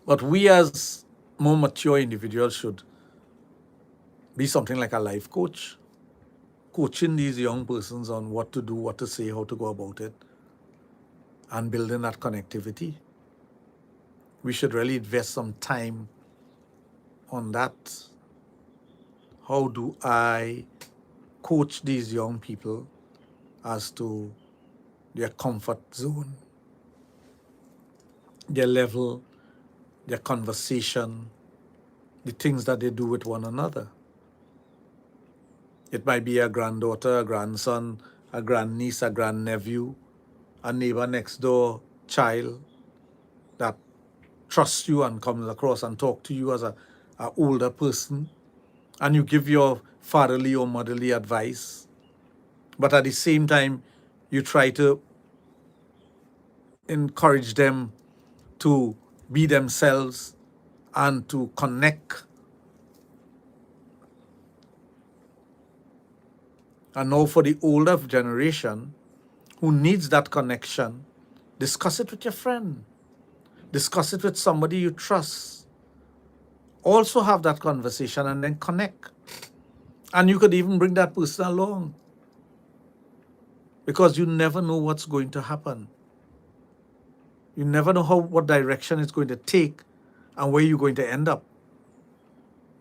But we as more mature individuals should be something like a life coach, coaching these young persons on what to do, what to say, how to go about it, and building that connectivity. We should really invest some time on that. How do I coach these young people as to their comfort zone, their level, their conversation, the things that they do with one another? It might be a granddaughter, a grandson, a grandniece, a grandnephew, a neighbor next door child that trusts you and comes across and talk to you as a older person, and you give your fatherly or motherly advice, but at the same time you try to encourage them to be themselves and to connect. And now for the older generation who needs that connection, discuss it with your friend. Discuss it with somebody you trust. Also have that conversation and then connect. And you could even bring that person along, because you never know what's going to happen. You never know what direction it's going to take and where you're going to end up.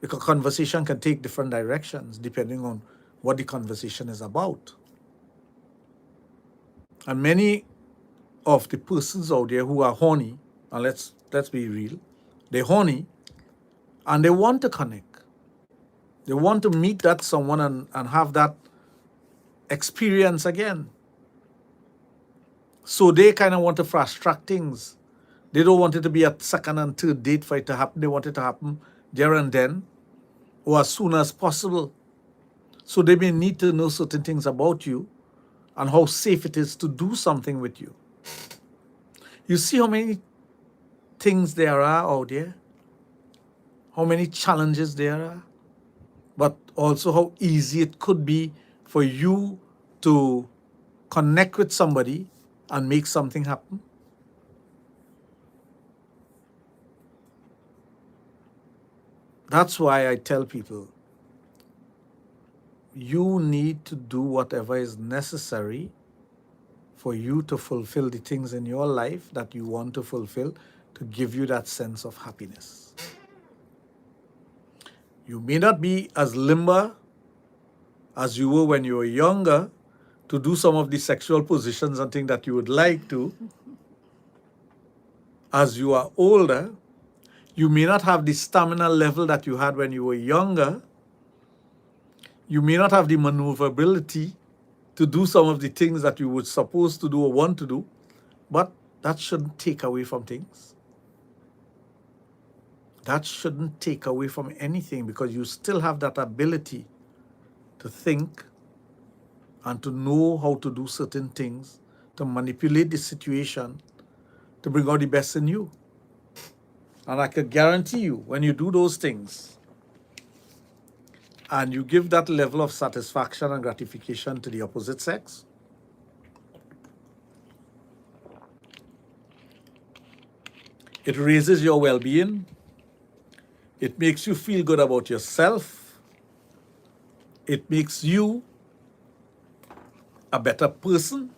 Because conversation can take different directions depending on what the conversation is about. And many of the persons out there who are horny, and let's be real, they're horny and they want to connect. They want to meet that someone and have that experience again. So they kind of want to fast track things. They don't want it to be a second and third date for it to happen. They want it to happen there and then, or as soon as possible. So they may need to know certain things about you and how safe it is to do something with you. You see how many things there are out there, how many challenges there are, but also how easy it could be for you to connect with somebody and make something happen. That's why I tell people, you need to do whatever is necessary for you to fulfill the things in your life that you want to fulfill, to give you that sense of happiness. You may not be as limber as you were when you were younger to do some of the sexual positions and things that you would like to. As you are older, you may not have the stamina level that you had when you were younger. You may not have the maneuverability to do some of the things that you were supposed to do or want to do, but that shouldn't take away from things. That shouldn't take away from anything, because you still have that ability to think and to know how to do certain things, to manipulate the situation, to bring out the best in you. And I can guarantee you, when you do those things and you give that level of satisfaction and gratification to the opposite sex, it raises your well-being. It makes you feel good about yourself. It makes you a better person.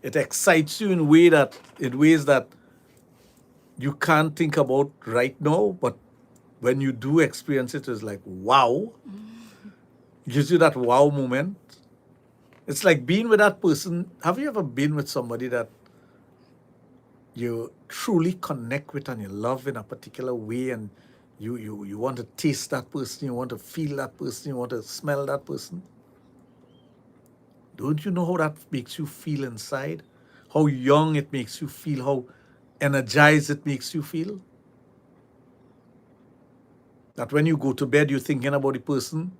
It excites you in ways that you can't think about right now, but when you do experience it, it's like, wow. It gives you that wow moment. It's like being with that person. Have you ever been with somebody that you truly connect with and you love in a particular way, and you want to taste that person, you want to feel that person, you want to smell that person? Don't you know how that makes you feel inside? How young it makes you feel, how energized it makes you feel? That when you go to bed, you're thinking about the person.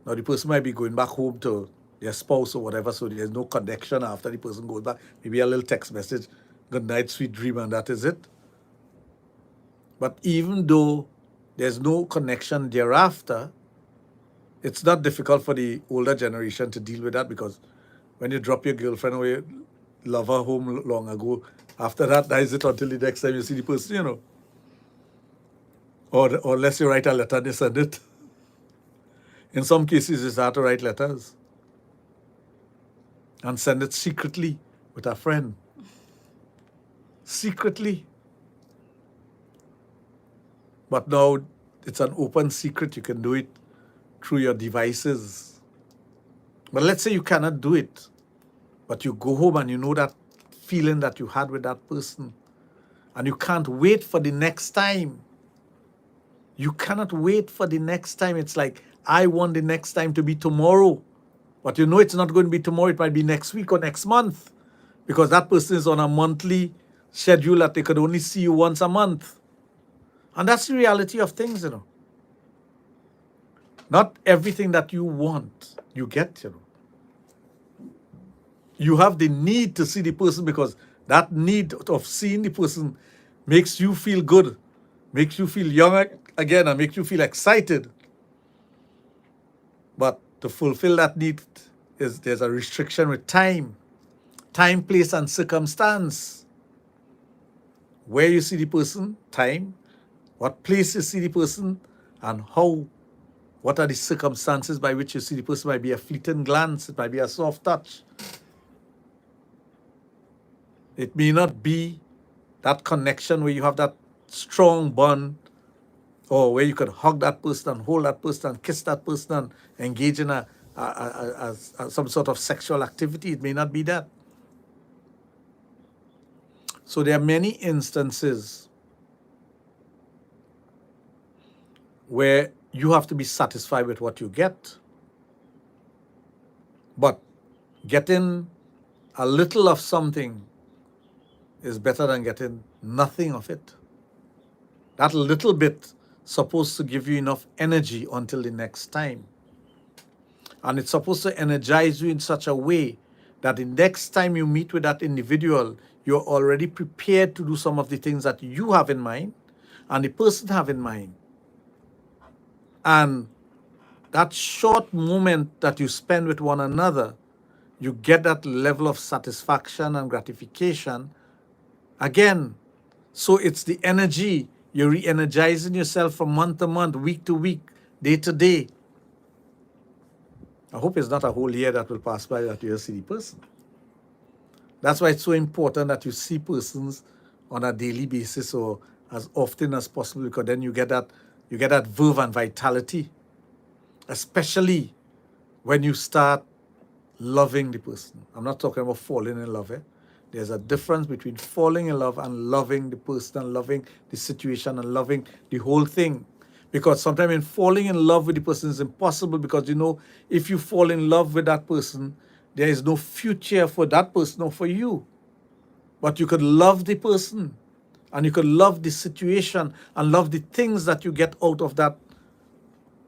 Now, the person might be going back home to their spouse or whatever, so there's no connection after the person goes back. Maybe a little text message, good night, sweet dream, and that is it. But even though there's no connection thereafter, it's not difficult for the older generation to deal with that, because when you drop your girlfriend or your lover home long ago, after that is it until the next time you see the person, you know. Or unless you write a letter and you send it. In some cases, it's hard to write letters and send it secretly with a friend. Secretly. But now it's an open secret. You can do it through your devices. But let's say you cannot do it, but you go home and you know that feeling that you had with that person, and you can't wait for the next time. You cannot wait for the next time. It's like, I want the next time to be tomorrow. But you know it's not going to be tomorrow. It might be next week or next month, because that person is on a monthly schedule that they could only see you once a month. And that's the reality of things, you know. Not everything that you want, you get, you know. You have the need to see the person, because that need of seeing the person makes you feel good, makes you feel young again, and makes you feel excited. But to fulfill that need, there's a restriction with time, place, and circumstance. Where you see the person, time, what place you see the person, and how, what are the circumstances by which you see the person. It might be a fleeting glance, it might be a soft touch. It may not be that connection where you have that strong bond, or where you could hug that person and hold that person and kiss that person and engage in some sort of sexual activity. It may not be that. So there are many instances where you have to be satisfied with what you get. But getting a little of something is better than getting nothing of it. That little bit supposed to give you enough energy until the next time. And it's supposed to energize you in such a way that the next time you meet with that individual, you're already prepared to do some of the things that you have in mind and the person have in mind. And that short moment that you spend with one another, you get that level of satisfaction and gratification again. So it's the energy. You're re-energizing yourself from month to month, week to week, day to day. I hope it's not a whole year that will pass by that you'll see the person. That's why it's so important that you see persons on a daily basis or as often as possible, because then you get that verve and vitality, especially when you start loving the person. I'm not talking about falling in love. There's a difference between falling in love and loving the person and loving the situation and loving the whole thing. Because sometimes in falling in love with the person is impossible, because, you know, if you fall in love with that person, there is no future for that person or for you. But you could love the person, and you could love the situation and love the things that you get out of that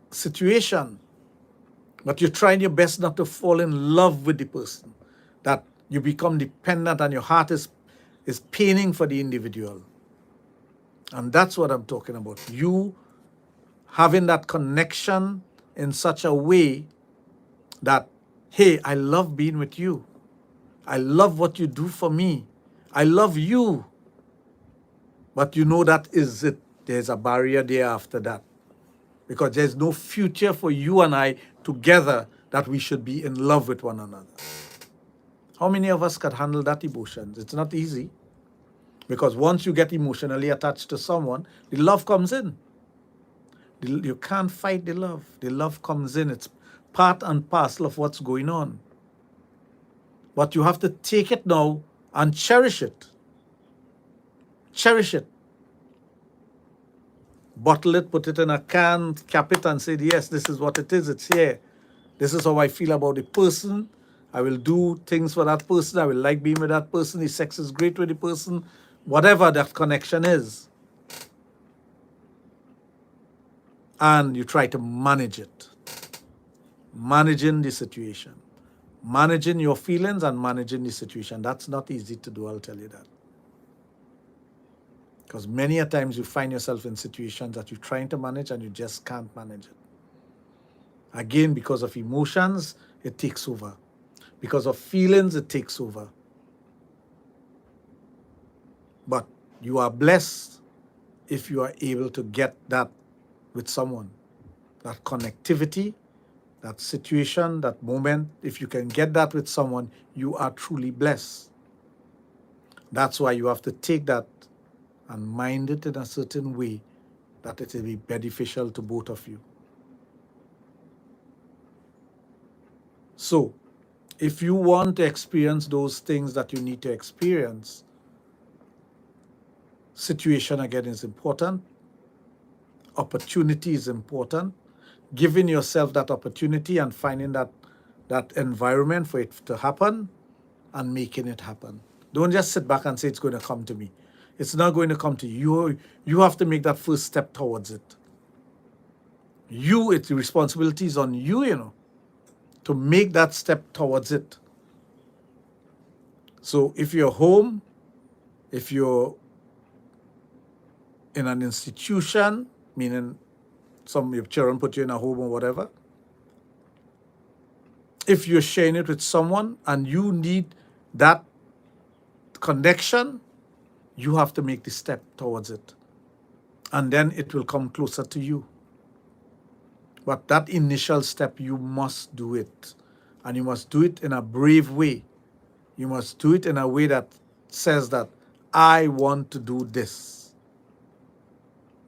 situation. But you're trying your best not to fall in love with the person, that you become dependent and your heart is paining for the individual. And that's what I'm talking about. You having that connection in such a way that, hey, I love being with you. I love what you do for me. I love you. But you know that is it. There's a barrier there after that. Because there's no future for you and I together that we should be in love with one another. How many of us can handle that emotions? It's not easy. Because once you get emotionally attached to someone, the love comes in. You can't fight the love. The love comes in. It's part and parcel of what's going on. But you have to take it now and cherish it. Cherish it. Bottle it, put it in a can, cap it, and say, yes, this is what it is. It's here. This is how I feel about the person. I will do things for that person. I will like being with that person. The sex is great with the person. Whatever that connection is. And you try to manage it. Managing the situation. Managing your feelings and managing the situation. That's not easy to do, I'll tell you that. Because many a times you find yourself in situations that you're trying to manage and you just can't manage it. Again, because of emotions, it takes over. Because of feelings, it takes over. But you are blessed if you are able to get that with someone. That connectivity, that situation, that moment, if you can get that with someone, you are truly blessed. That's why you have to take that and mind it in a certain way that it will be beneficial to both of you. So, if you want to experience those things that you need to experience, situation again is important. Opportunity is important. Giving yourself that opportunity and finding that environment for it to happen and making it happen. Don't just sit back and say it's going to come to me. It's not going to come to you. You have to make that first step towards it. The responsibility is on you, you know, to make that step towards it. So if you're home, if you're in an institution, meaning some of your children put you in a home or whatever, if you're sharing it with someone and you need that connection, you have to make the step towards it. And then it will come closer to you. But that initial step, you must do it. And you must do it in a brave way. You must do it in a way that says that I want to do this.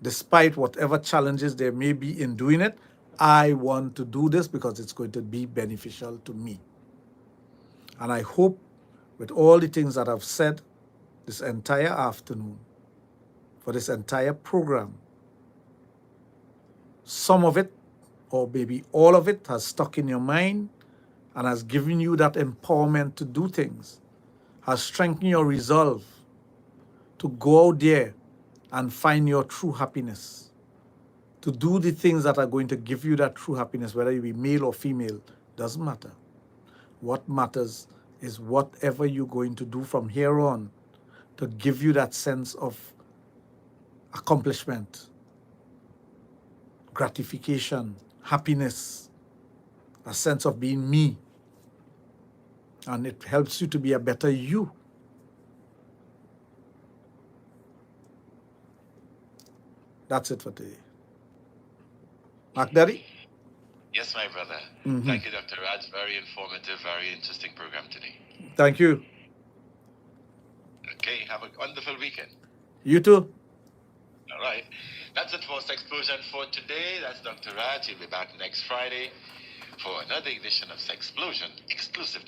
Despite whatever challenges there may be in doing it, I want to do this because it's going to be beneficial to me. And I hope with all the things that I've said this entire afternoon, for this entire program, some of it, or maybe all of it, has stuck in your mind and has given you that empowerment to do things, has strengthened your resolve to go out there and find your true happiness, to do the things that are going to give you that true happiness, whether you be male or female, doesn't matter. What matters is whatever you're going to do from here on to give you that sense of accomplishment, gratification, happiness, a sense of being me. And it helps you to be a better you. That's it for today. Mark Daddy? Yes, my brother. Mhm. Thank you, Dr. Raj. Very informative, very interesting program today. Thank you. Okay, have a wonderful weekend. You too. All right. That's it for Sexplosion for today. That's Dr. Raj. He'll be back next Friday for another edition of Sexplosion, exclusive